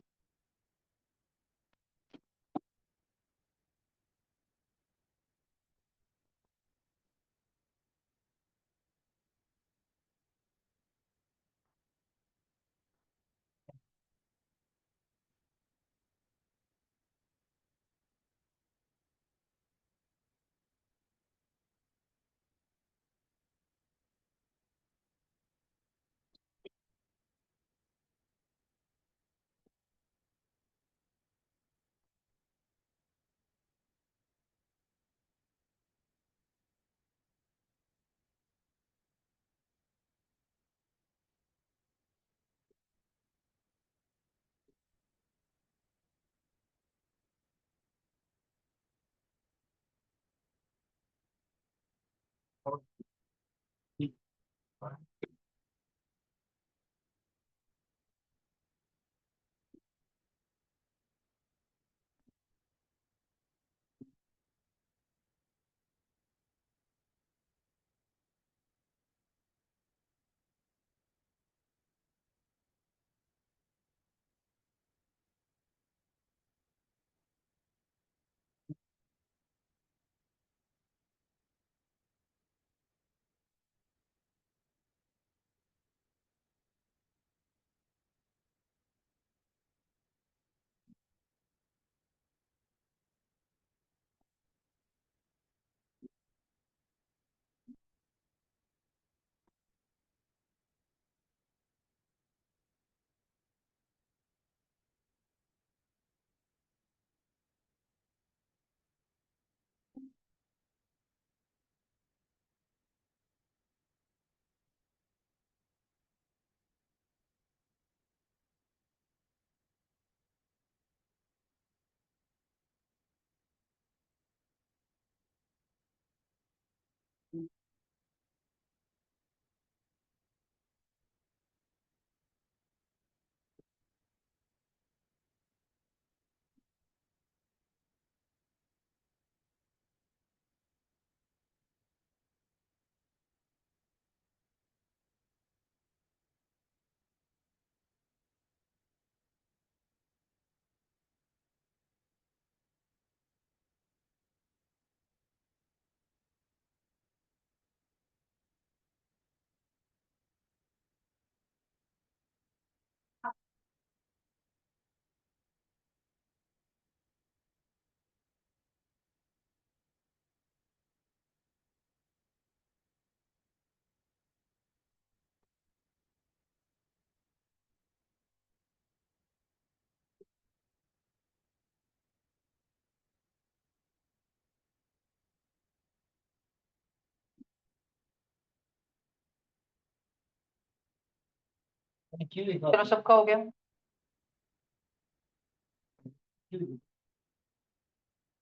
चलो सबका हो गया।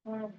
हम्म।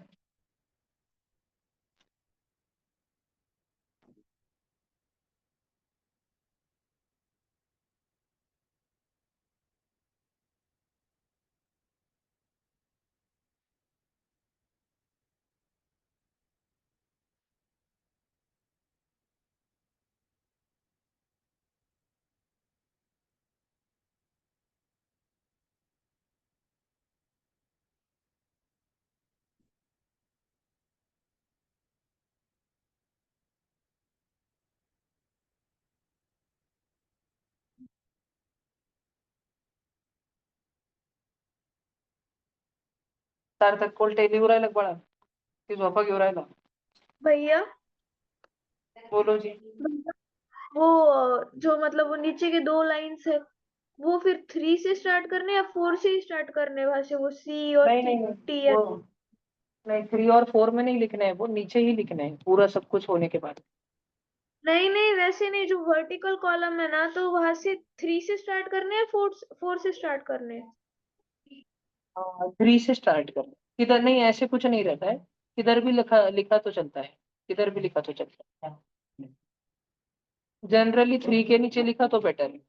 सार्थक कोल टेली येऊ राहिला बाळा, ती झोपा घेऊ राहिला। भैया बोलो जी। वो जो मतलब वो नीचे के 2 लाइन्स है, वो फिर 3 से स्टार्ट करने या 4 से ही स्टार्ट करने, वहां से वो सी और नहीं नहीं टी वो नहीं, 3 और 4 में नहीं लिखना है, वो नीचे ही लिखना है पूरा सब कुछ होने के बाद। नहीं नहीं वैसे नहीं, जो वर्टिकल कॉलम है ना, तो वहां से 3 से स्टार्ट करने या 4 से स्टार्ट करने। 3 से स्टार्ट करना। किधर नहीं, ऐसे कुछ नहीं रहता है। किधर भी लिखा लिखा तो चलता है। किधर भी लिखा तो चलता है। जनरली 3 के नीचे लिखा तो बेटर है।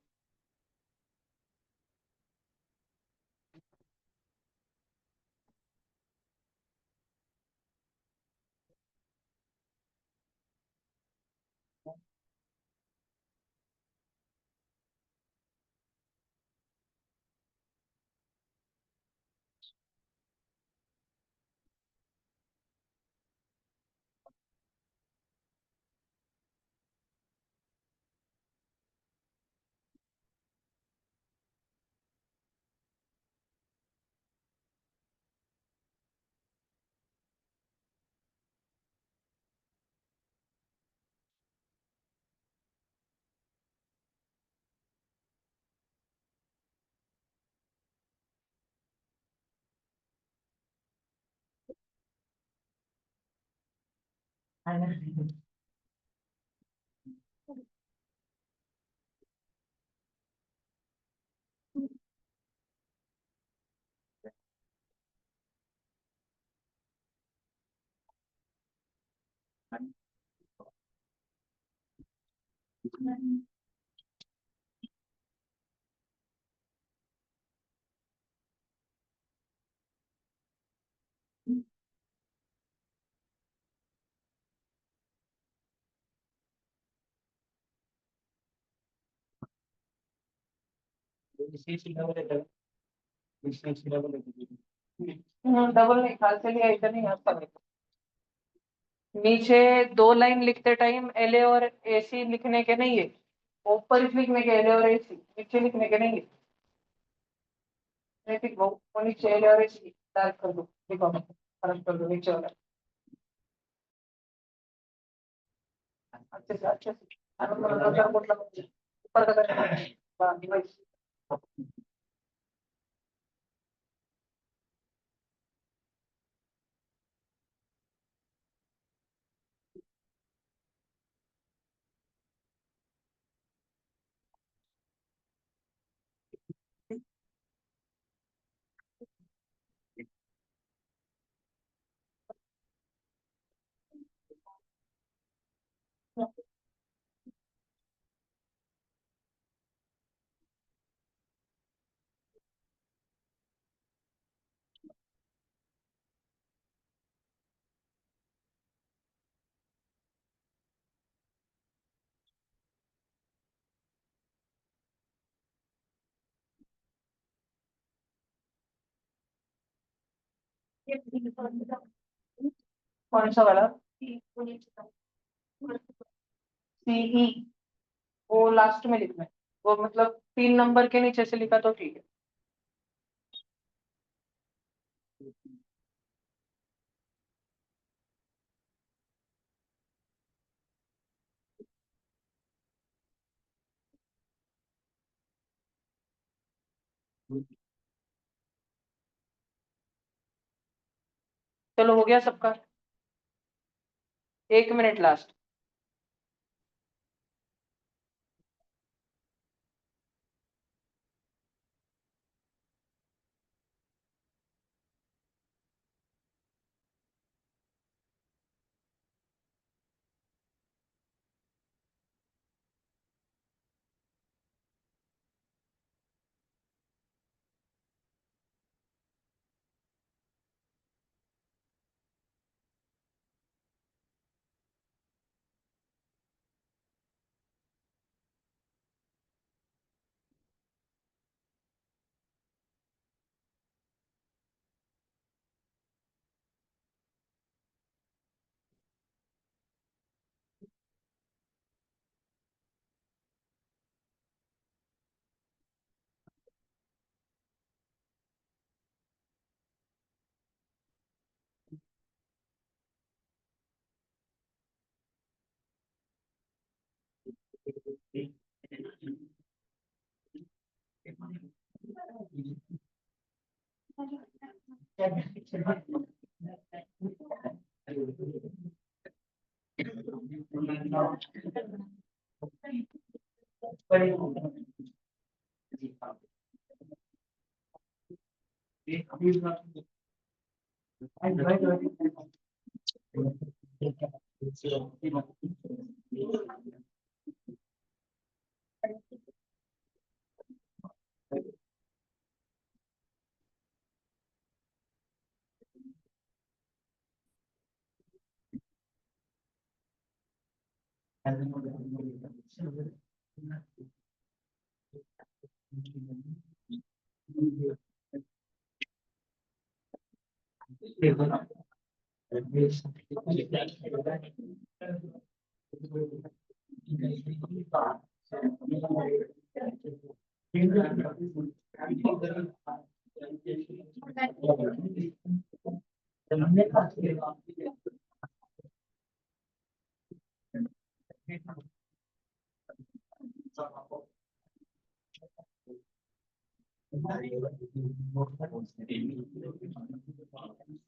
डबल नहीं, खालसे लिया इधर नहीं आता मेरे को। नीचे 2 लाइन लिखते टाइम एल ए और ए सी लिखने के नहीं है। ऊपर ही लिखने के एल ए और ए सी, नीचे लिखने के नहीं है। नहीं ठीक वो नीचे एल ए और ए सी डार्क कर दो, लिखो फर्क कर दो नीचे वाला। अच्छे से ऊपर का करना डिवाइस। कौन सा वाला? सीई, वो लास्ट में लिखना है। वो मतलब 3 नंबर के नीचे से लिखा तो ठीक है। चलो हो गया सबका। 1 मिनट लास्ट।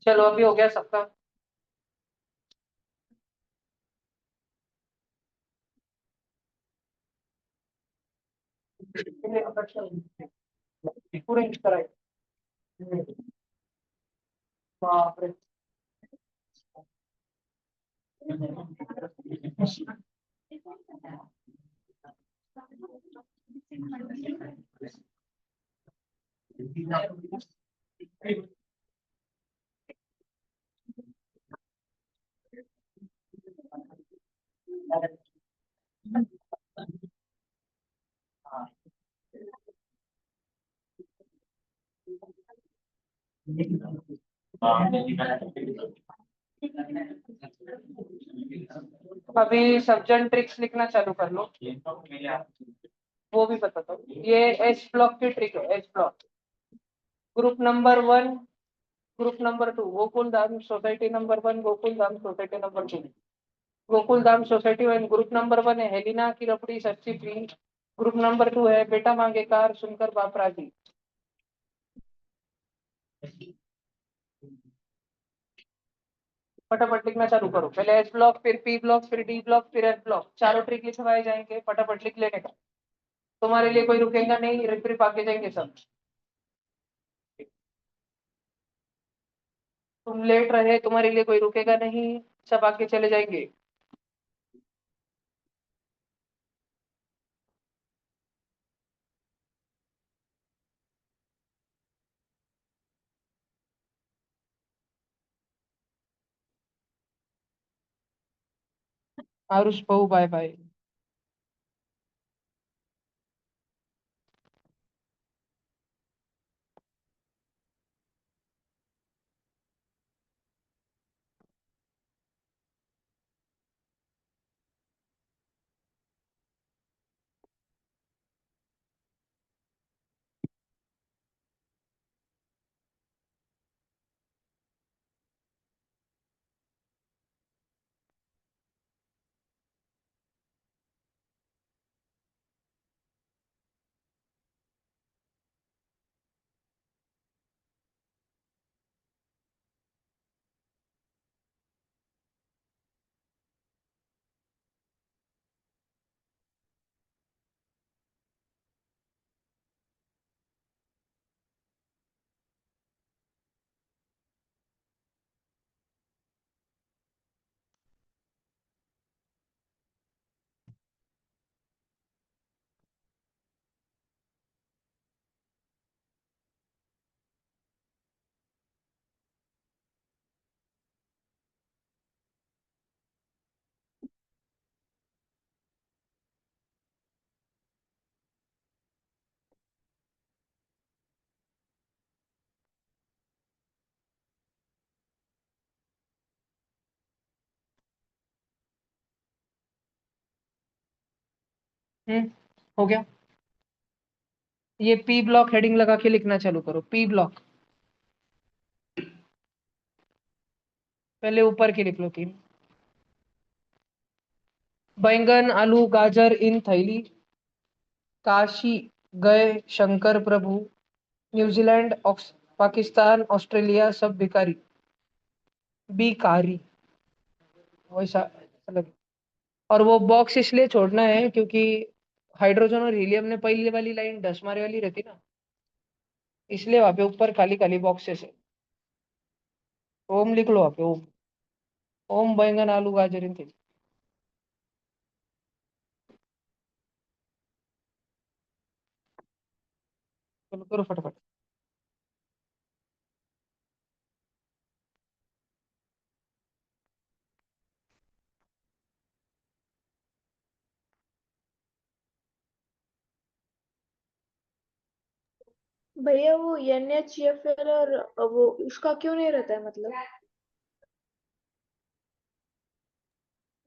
चलो अभी हो गया सबका। पूरे इस तरह बाप रे। अभी सब्जन ट्रिक्स लिखना चालू कर लो, वो भी बताता हूँ। ये एस ब्लॉक की ट्रिक है। S block group number 1, group number 2 Gokul Dham society number 1, Gokul Dham society number 2। Gokul Dham society में ग्रुप नंबर 1 है हेलिना की रबड़ी सच्ची प्री। ग्रुप नंबर 2 है बेटा मांगे कार सुनकर बाप राजी। फटाफट लिखना चालू करो। पहले एस ब्लॉक, फिर पी ब्लॉक, फिर डी ब्लॉक, फिर एफ ब्लॉक। चारों ट्रिक लिखवाए जाएंगे, फटाफट लिख लेने का। तुम्हारे लिए कोई रुकेगा नहीं, रिप रिप आके जाएंगे सब। तुम लेट रहे, तुम्हारे लिए कोई रुकेगा नहीं, सब आके चले जाएंगे। आरुष बहु बाय बाय। हो गया। ये पी ब्लॉक हेडिंग लगा के लिखना चालू करो। पी ब्लॉक पहले ऊपर की लिख लो 3। बैंगन आलू गाजर इन थैली, काशी गए शंकर प्रभु, न्यूजीलैंड पाकिस्तान ऑस्ट्रेलिया सब भिखारी, बिकारी, वैसा अलग। और वो बॉक्स इसलिए छोड़ना है क्योंकि हाइड्रोजन और हीलियम ने पहली वाली लाइन 10 मारे वाली रहती ना, इसलिए वहां पे ऊपर खाली खाली बॉक्सेस है। ओम लिख लो वहां पे, ओम। ओम बैंगन आलू गाजर इन थैली। चलो करो फटाफट। भैया वो NaCl और वो उसका क्यों नहीं रहता है मतलब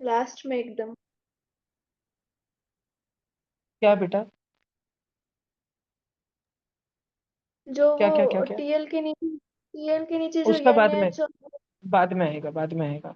लास्ट में एकदम, क्या बेटा? जो क्या क्या क्या वो क्या? टीएल के नीचे जो उसका बाद में, NaH बाद में आएगा, बाद में आएगा।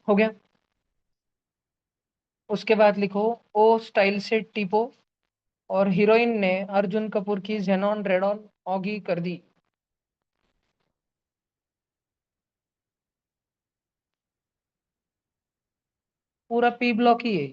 हो गया। उसके बाद लिखो, ओ स्टाइल से टीपो, और हीरोइन ने अर्जुन कपूर की जेनॉन रेडॉन ऑगी कर दी। पूरा पी ब्लॉक ही है।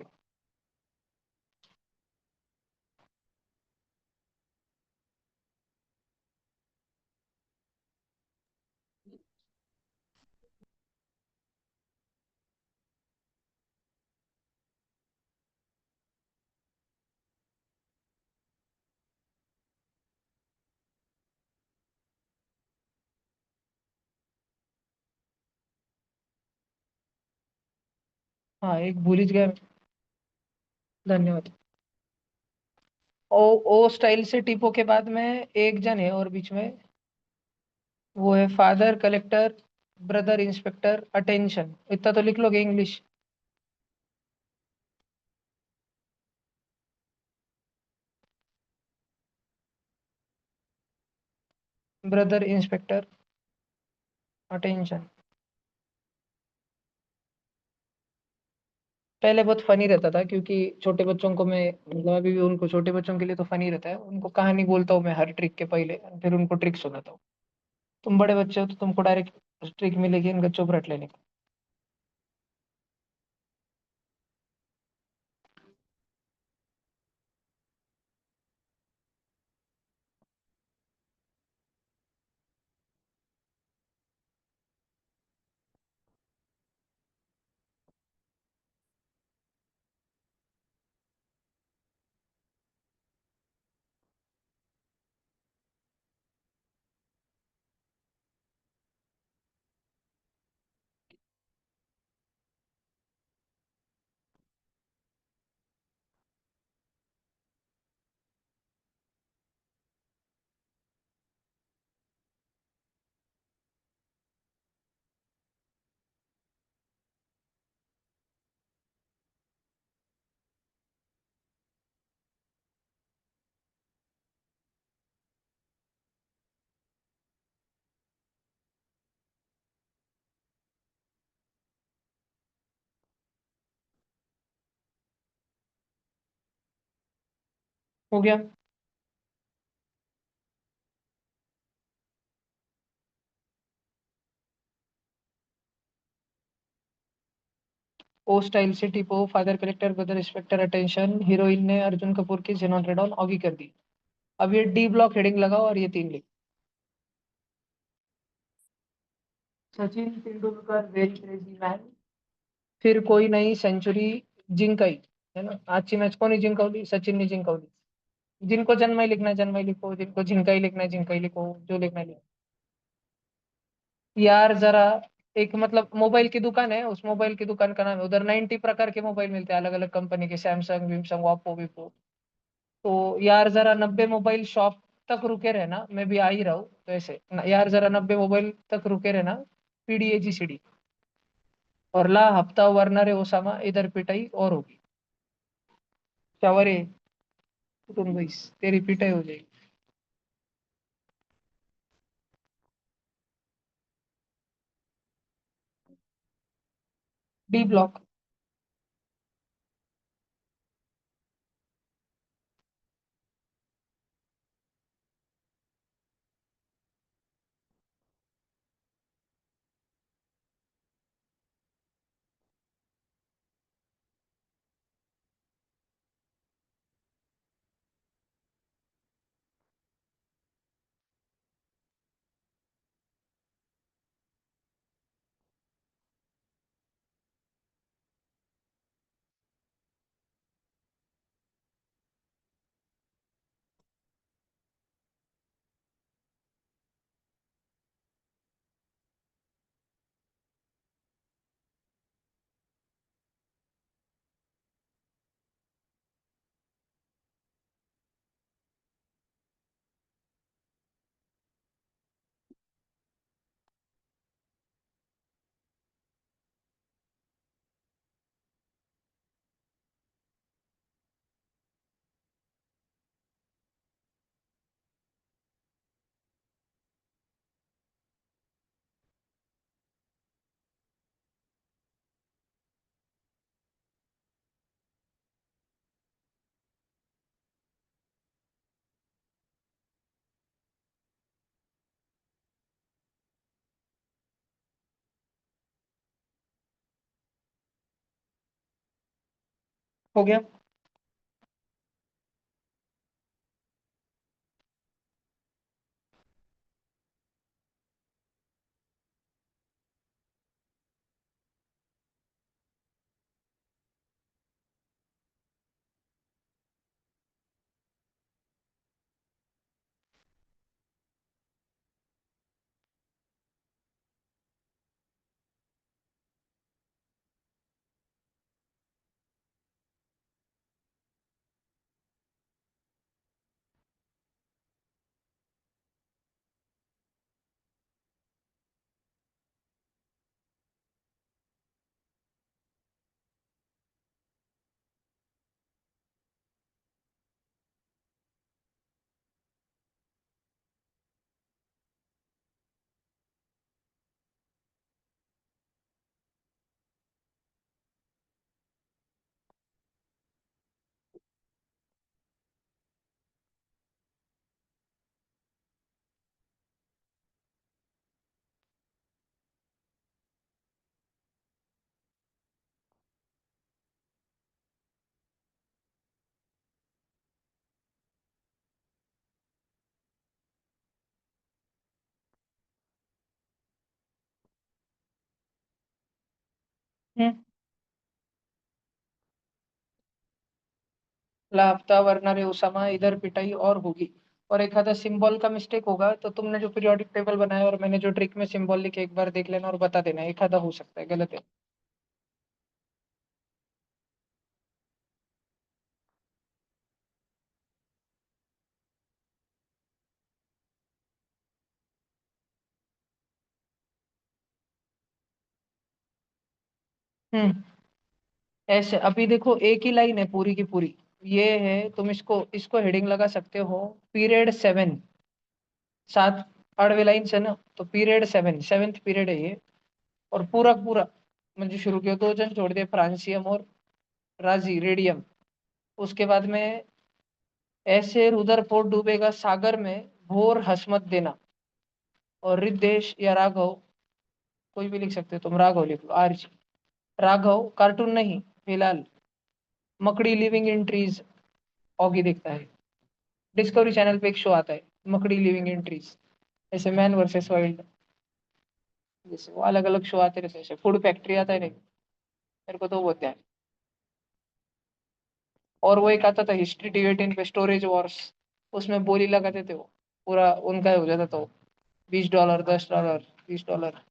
हाँ, एक भूल ही गया। धन्यवाद। ओ, ओ स्टाइल से टीपो के बाद में एक जन है और बीच में, वो है father collector brother inspector attention. इतना तो लिख लोगे इंग्लिश? Brother inspector attention. पहले बहुत फनी रहता था क्योंकि छोटे बच्चों को मैं, मतलब अभी भी उनको, छोटे बच्चों के लिए तो फनी रहता है, उनको कहानी बोलता हूँ मैं हर ट्रिक के पहले, फिर उनको ट्रिक सुनाता हूँ। तुम बड़े बच्चे हो तो तुमको डायरेक्ट ट्रिक मिलेगी इनका चुप रट लेने का। हो गया। ओ स्टाइल से टिपो, father character, brother inspector attention, heroine ने अर्जुन कपूर की जेनॉन रेड ऑन ऑगी कर दी। अब ये डी ब्लॉक हेडिंग लगाओ और ये 3 लिख। Sachin Tendulkar very crazy man, फिर कोई नई सेंचुरी जिंकाई, है ना। आजची मॅच कोणी जिंकवली? सचिनने जिंकवली। जिनको जन्मई लिखना है जन्मई लिखो, जिनको झिंकाई लिखना है झिंकाई लिखो, जो लिखना है लिखो। यार जरा, एक मतलब मोबाइल की दुकान है, उस मोबाइल की दुकान का नाम है, उधर 90 प्रकार के मोबाइल मिलते हैं, अलग अलग कंपनी के, सैमसंग विमसंग ओप्पो विपो। तो यार जरा 90 मोबाइल शॉप तक रुके रहना, मैं भी आ ही रहा हूँ, तो ऐसे यार जरा 90 मोबाइल तक रुके रहना, PDAGCD, और ला हफ्ता वरना रे ओसामा, इधर पिटाई और होगी। चावरे, तुम भाई, तेरी पिटाई हो जाएगी। D block. हो गया। हम्म। लापता वरना रे उसामा, इधर पिटाई और होगी। और एक आधा सिंबल का मिस्टेक होगा, तो तुमने जो पीरियोडिक टेबल बनाया और मैंने जो ट्रिक में सिंबल लिखे, एक बार देख लेना और बता देना, एक आधा हो सकता है गलत है। हम्म। ऐसे अभी देखो, एक ही लाइन है पूरी की पूरी, ये है, तुम इसको इसको हेडिंग लगा सकते हो, पीरियड 7। 7 आठवें लाइन से ना, तो पीरियड 7, 7th पीरियड है ये। और पूरा पूरा म्हणजे शुरू किया, 2 जन छोड़ दिए, फ्रांसियम और राजी रेडियम। उसके बाद में ऐसे रुदरफोर्ड डूबेगा सागर में, भोर हंस मत देना। और रिद्धेश या राघव, कोई भी लिख सकते हो तुम, राघव लिख लो, आरजी। राघव कार्टून नहीं फिलहाल। मकड़ी लिविंग इन ट्रीज, ऑगी देखता है। डिस्कवरी चैनल पे एक शो आता है, मकड़ी लिविंग इन ट्रीज, जैसे मैन वर्सेस वाइल्ड, जैसे वो अलग अलग शो आते रहते हैं। जैसे फूड फैक्ट्री आता है नहीं, मेरे को तो वो होता है। और वो एक आता था हिस्ट्री टिबेटियन पे, स्टोरेज वॉर्स, उसमें बोली लगाते थे वो, पूरा उनका हो जाता था वो। $20, $10, $20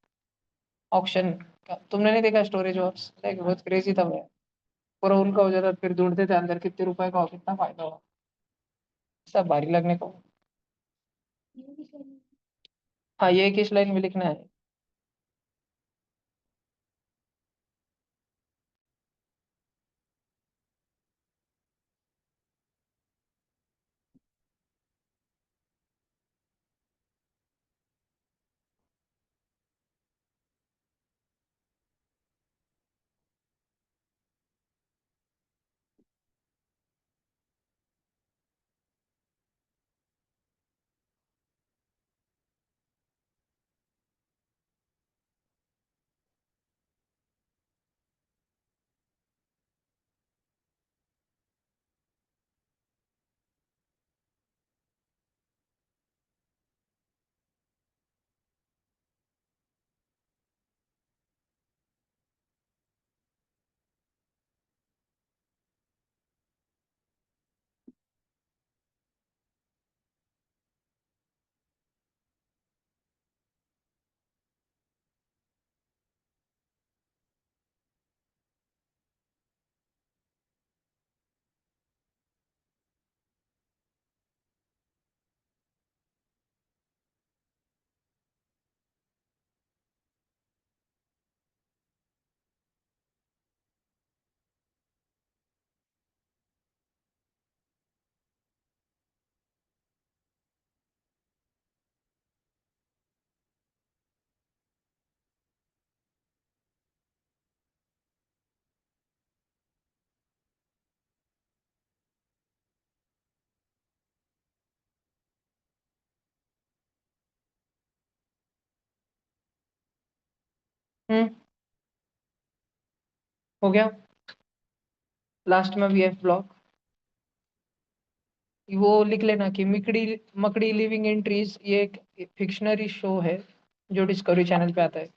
ऑक्शन का। तुमने नहीं देखा स्टोरेज वॉर्स? देख, बहुत क्रेजी था वो। पूरा उनका हो जाता, फिर ढूंढते थे अंदर कितने रुपए का हो, कितना फायदा हो, सब भारी लगने को। हाँ, ये किस लाइन में लिखना है? हम्म, हो गया। लास्ट में भी एफ ब्लॉक। वो लिख लेना कि मकड़ी मकड़ी लिविंग इन ट्रीज, ये एक फिक्शनरी शो है जो डिस्कवरी चैनल पे आता है।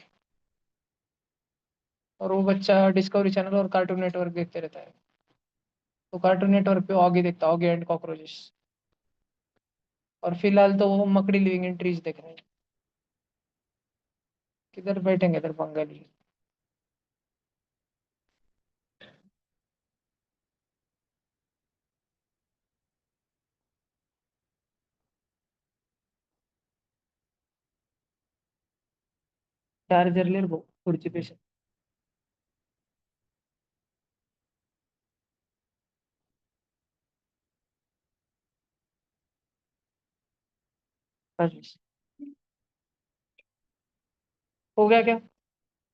और वो बच्चा डिस्कवरी चैनल और कार्टून नेटवर्क देखते रहता है। तो कार्टून नेटवर्क पे ऑगी देखता, ऑगी एंड कॉकरोचेस। और फिलहाल तो वो मकड़ी लिविंग इन ट्रीज देख रहे हैं। किधर बैठेंगे इधर बंगाली। चार्जर ले लो खुर्ची पे से। बस। हो गया क्या?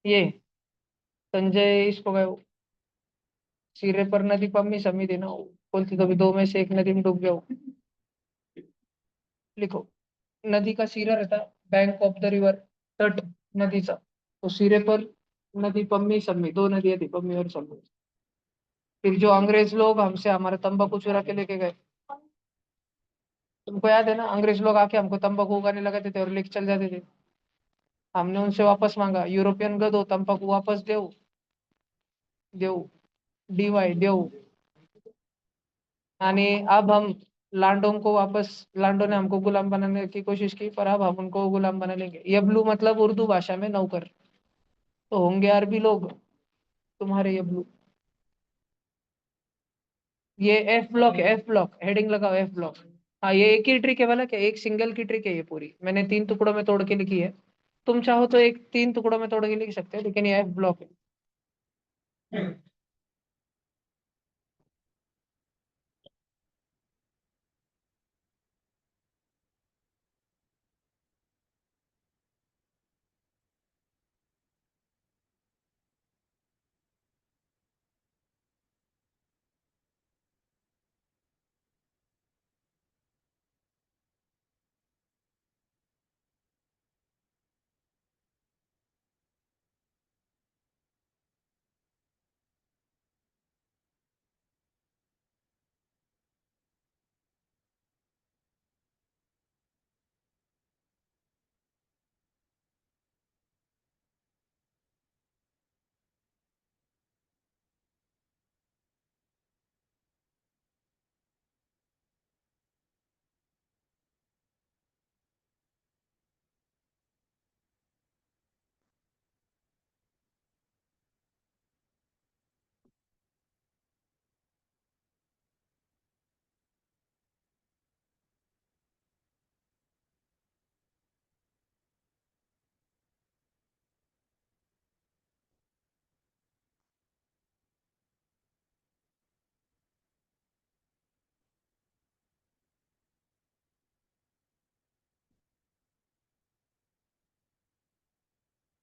ये संजय इसको गए, सिरे पर नदी पम्मी समी देना, बोलती कभी दो में से एक नदी में डूब गया हो। लिखो, नदी का सिरा रहता है बैंक ऑफ द रिवर, तट नदीचा, तो सिरे पर नदी पम्मी सम्मी, दो नदियां थी, पम्मी और सम्मी। फिर जो अंग्रेज लोग हमसे हमारा तंबाकू चुरा के लेके गए, तुमको याद है ना, अंग्रेज लोग आके हमको तंबाकू उगाने लगाते थे और लेके चल जाते थे। हमने उनसे वापस मांगा, यूरोपियन गधो तंबाकू वापस दो, देव, डीवाई देव। यानी अब हम लांडों को वापस, लांडो ने हमको गुलाम बनाने की कोशिश की, पर अब हम उनको गुलाम बना लेंगे। यबलू मतलब उर्दू भाषा में नौकर, तो होंगे अरबी लोग तुम्हारे यबलू। ये एफ ब्लॉक है, एफ ब्लॉक हेडिंग लगाओ, एफ ब्लॉक। हाँ, ये एक ही ट्रिक है वाला, क्या एक सिंगल की ट्रिक है ये पूरी, मैंने 3 टुकड़ों में तोड़ के लिखी है। तुम चाहो तो एक 3 टुकड़ों में तोड़ के लिख सकते हो, लेकिन ये एफ ब्लॉक है।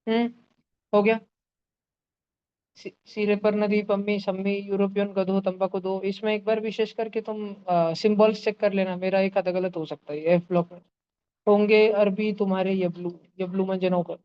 हो गया। सिरे पर नदी, पम्मी शम्मी, यूरोपियन गधो, तंबाकू दो। इसमें एक बार विशेष करके तुम सिंबल्स चेक कर लेना, मेरा एक आधा गलत हो सकता है एफ ब्लॉक में। होंगे अरबी तुम्हारे यबलू, यबलू म्हणजे नौकर।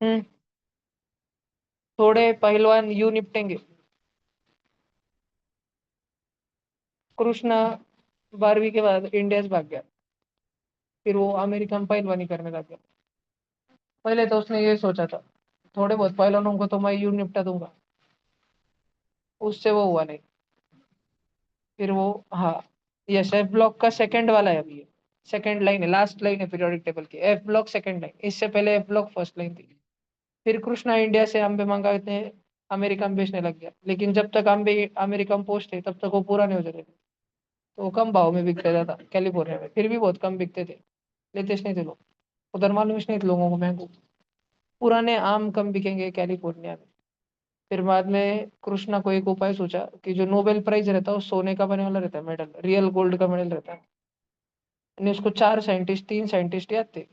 हम्म थोड़े पहलवान यूं निपटेंगे। कृष्णा 12वीं के बाद इंडिया से भाग गया, फिर वो अमेरिका में पहलवानी करने लग गया। पहले तो उसने ये सोचा था, थोड़े बहुत पहलवानों को तो मैं यूं निपटा दूंगा, उससे वो हुआ नहीं। फिर वो, हाँ, यस, एफ ब्लॉक का सेकंड वाला है अभी ये। सेकंड लाइन है, लास्ट लाइन है पीरियोडिक टेबल की, एफ ब्लॉक सेकंड लाइन, इससे पहले एफ ब्लॉक फर्स्ट लाइन थी। फिर कृष्णा इंडिया से अम्बे मंगाते अमेरिका में बेचने लग गया, लेकिन जब तक अम्बे अमेरिका में पहुंचते तब तक वो पूरा नहीं हो जाते थे। तो वो कम भाव में बिकता था कैलिफोर्निया में, फिर भी बहुत कम बिकते थे, लेते नहीं थे लोग। उधर मालूम ही नहीं थे लोगों को महंगो। पुराने आम कम बिकेंगे कैलिफोर्निया में। फिर बाद में कृष्णा को एक उपाय सोचा कि जो नोबेल प्राइज रहता है वो सोने का बने वाला रहता है, मेडल रियल गोल्ड का मेडल रहता है। यानी उसको तीन साइंटिस्ट याद थे।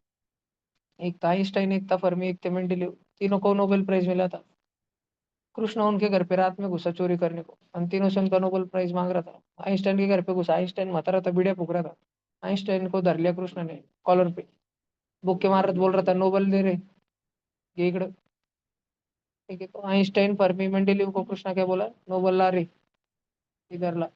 एक था आइंस्टाइन, एक था फर्मी, एक थे मेंडेलीव। तीनों को नोबेल प्राइज मिला था। कृष्णा उनके घर पे रात में घुसा चोरी करने को, उन तीनों से उनका नोबेल प्राइज मांग रहा था। आइंस्टाइन के घर पे घुसा, आइंस्टाइन माता रहा था, बीड़िया फूक रहा था। आइंस्टाइन को धर लिया कृष्णा ने कॉलर पे, बुक के मार बोल रहा था नोबेल दे रहे ये इकड़। ठीक है, तो आइंस्टाइन फर्मी मेंडेलीव को कृष्णा क्या बोला, नोबेल ला रे, इधर ला।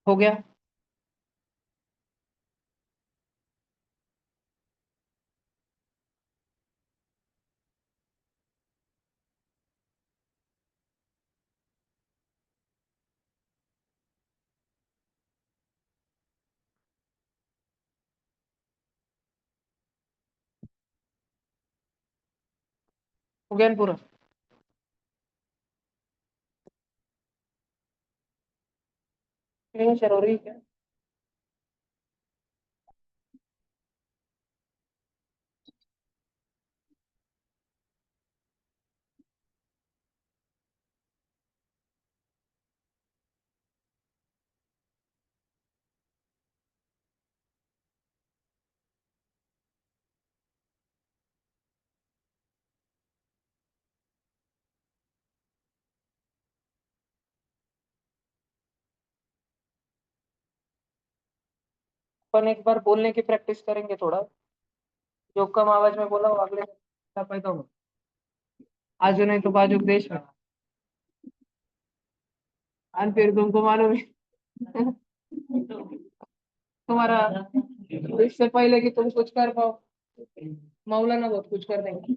हो गया। हो गया ना पूरा। नहीं जरूरी क्या। अपन एक बार बोलने की प्रैक्टिस करेंगे थोड़ा, जो कम आवाज में बोला वो अगले पैदा हो, आज नहीं तो बाजू के देश में। और फिर तुमको मालूम है तुम्हारा, इससे पहले कि तुम कुछ कर पाओ, मौलाना बहुत कुछ कर देंगे।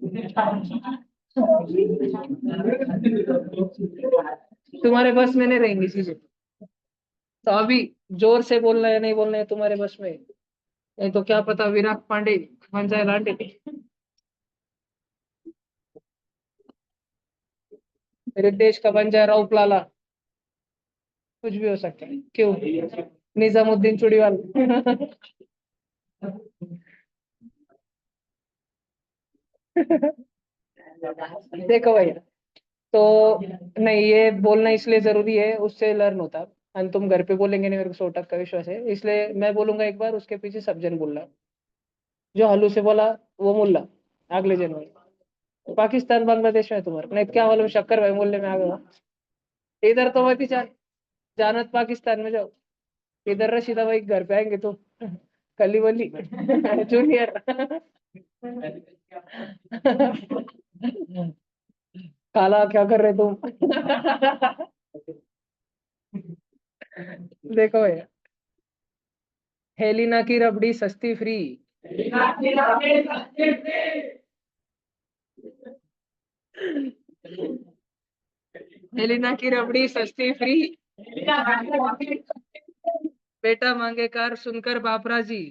तुम्हारे बस में नहीं रहेंगी चीजें। तो अभी जोर से बोलना है, नहीं बोलना है तुम्हारे बस में, नहीं तो क्या पता विराट पांडे बन जाए लांडे। मेरे देश का बन जाए राउफ लाला, कुछ भी हो सकता है, क्यों, निजामुद्दीन चुड़ीवाल। देखो भैया, तो नहीं, ये बोलना इसलिए जरूरी है, उससे लर्न होता है। और तुम घर पे बोलेंगे नहीं, मेरे को 100% का विश्वास है, इसलिए मैं बोलूंगा एक बार, उसके पीछे सब जन बोलना। जो हल्लू से बोला वो मुल्ला, अगले जन में। पाकिस्तान बांग्लादेश में तुम्हारा नहीं क्या मालूम, शक्कर भाई मोहल्ले में आ गया इधर तो मत ही जानत पाकिस्तान में जाओ इधर रशीदा भाई घर पे आएंगे तो कली वली जूनियर काला क्या कर रहे तुम देखो भैया, हेलिना की रबड़ी सस्ती फ्री। हेलिना की रबड़ी सस्ती फ्री। बेटा मांगे कार सुनकर बापरा जी।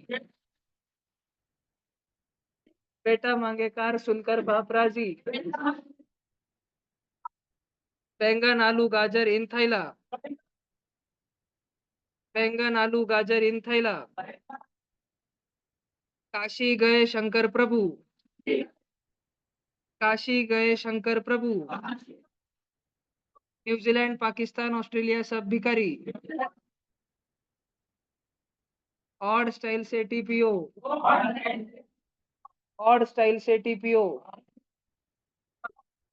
बेटा मांगे कार सुनकर बापरा जी। बैंगन आलू गाजर इन थैला। बैंगन आलू गाजर इन थैला। काशी गए शंकर प्रभु। काशी गए शंकर प्रभु। न्यूजीलैंड पाकिस्तान ऑस्ट्रेलिया सब भिखारी। ऑड स्टाइल से टीपीओ। ऑड स्टाइल से TPO.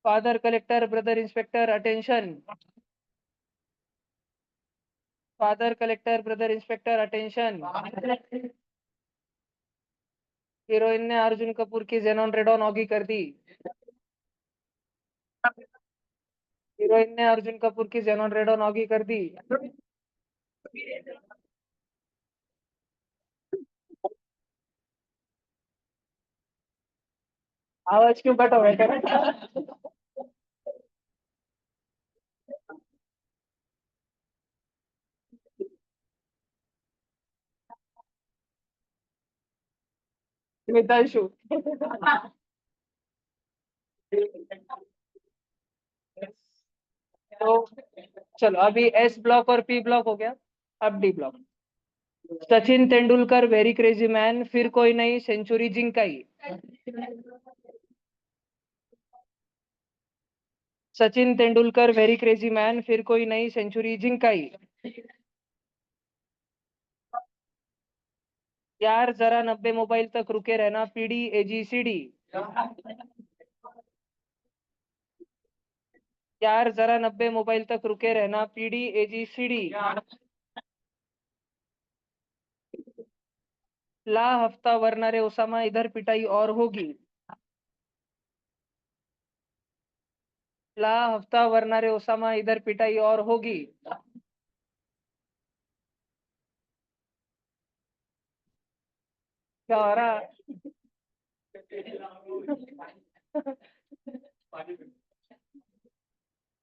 Father collector brother inspector attention. Father collector brother inspector attention. Heroine ने अर्जुन कपूर की जेनॉन रेडॉन ऑगी कर दी। हीरोइन ने अर्जुन कपूर की जेनॉन रेडॉन ऑगी कर दी। आवाज क्यों कट हो गया? मितांशु। तो चलो अभी एस ब्लॉक और पी ब्लॉक हो गया, अब D block. Sachin Tendulkar very crazy man फिर कोई नई सेंचुरी जिंकाई। Sachin Tendulkar very crazy man फिर कोई नई सेंचुरी जिंकाई। यार जरा 90 मोबाइल तक रुके रहना पीडी एजी सीडी। यार जरा 90 मोबाइल तक रुके रहना पीडी एजी सीडी। ला हफ्ता वरना रे ओसामा इधर पिटाई और होगी। ला हफ्ता वरना रे ओसामा इधर पिटाई और होगी। क्या हो रहा?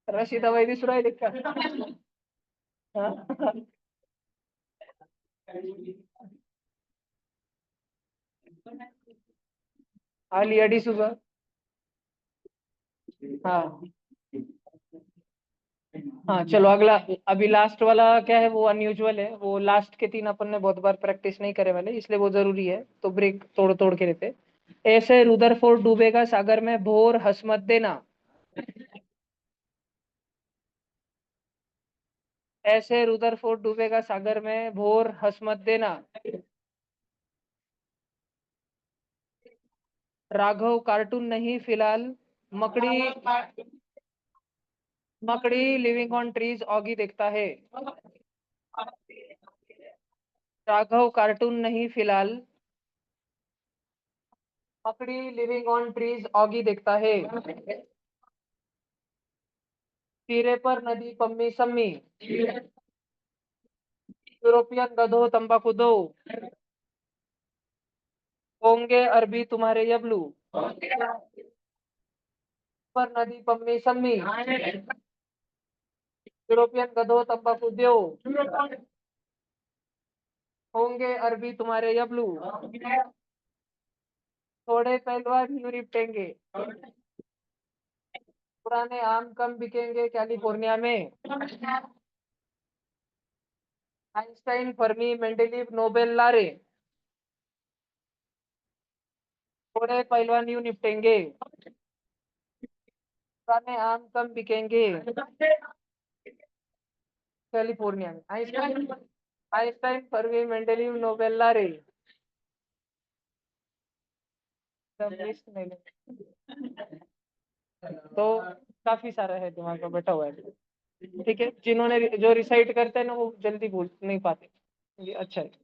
रशीदा भाई दिसू राहिले का? हाँ? आली अडी सुबह। हाँ हाँ चलो अगला। अभी लास्ट वाला क्या है, वो अनयूजुअल है, वो लास्ट के तीन अपन ने बहुत बार प्रैक्टिस नहीं करे वाले, इसलिए वो जरूरी है, तो ब्रेक तोड़ तोड़ के लेते। ऐसे रुदरफोर्ड डूबेगा सागर में भोर हंस मत देना। ऐसे रुदरफोर्ड डूबेगा सागर में भोर हंस मत देना। राघव कार्टून नहीं फिलहाल। मकड़ी। मकड़ी लिविंग ऑन ट्रीज ऑगी देखता है। राघव कार्टून नहीं फिलहाल। मकड़ी लिविंग ऑन ट्रीज ऑगी देखता है। तीरे पर नदी पम्मी सम्मी। यूरोपियन गधो तंबाकू दो। होंगे अरबी तुम्हारे यबलू। पर नदी पम्मी सम्मी। यूरोपियन गधो तंबाकू दो। होंगे अरबी तुम्हारे यबलू। थोड़े पहलवान यूं निपटेंगे। पुराने आम कम बिकेंगे कैलिफोर्निया में। आइंस्टाइन फर्मी मेंडेलीव नोबेल लारे। थोड़े पहलवान यूं निपटेंगे। पुराने आम कम बिकेंगे कैलिफोर्निया में। Einstein Einstein Fermi Mendeleev Nobel लारे। सब लिस्ट में ले। तो काफी सारा है दिमाग में बैठा हुआ है। ठीक है, जिन्होंने जो रिसाइट करते हैं ना वो जल्दी भूल नहीं पाते, ये अच्छा है।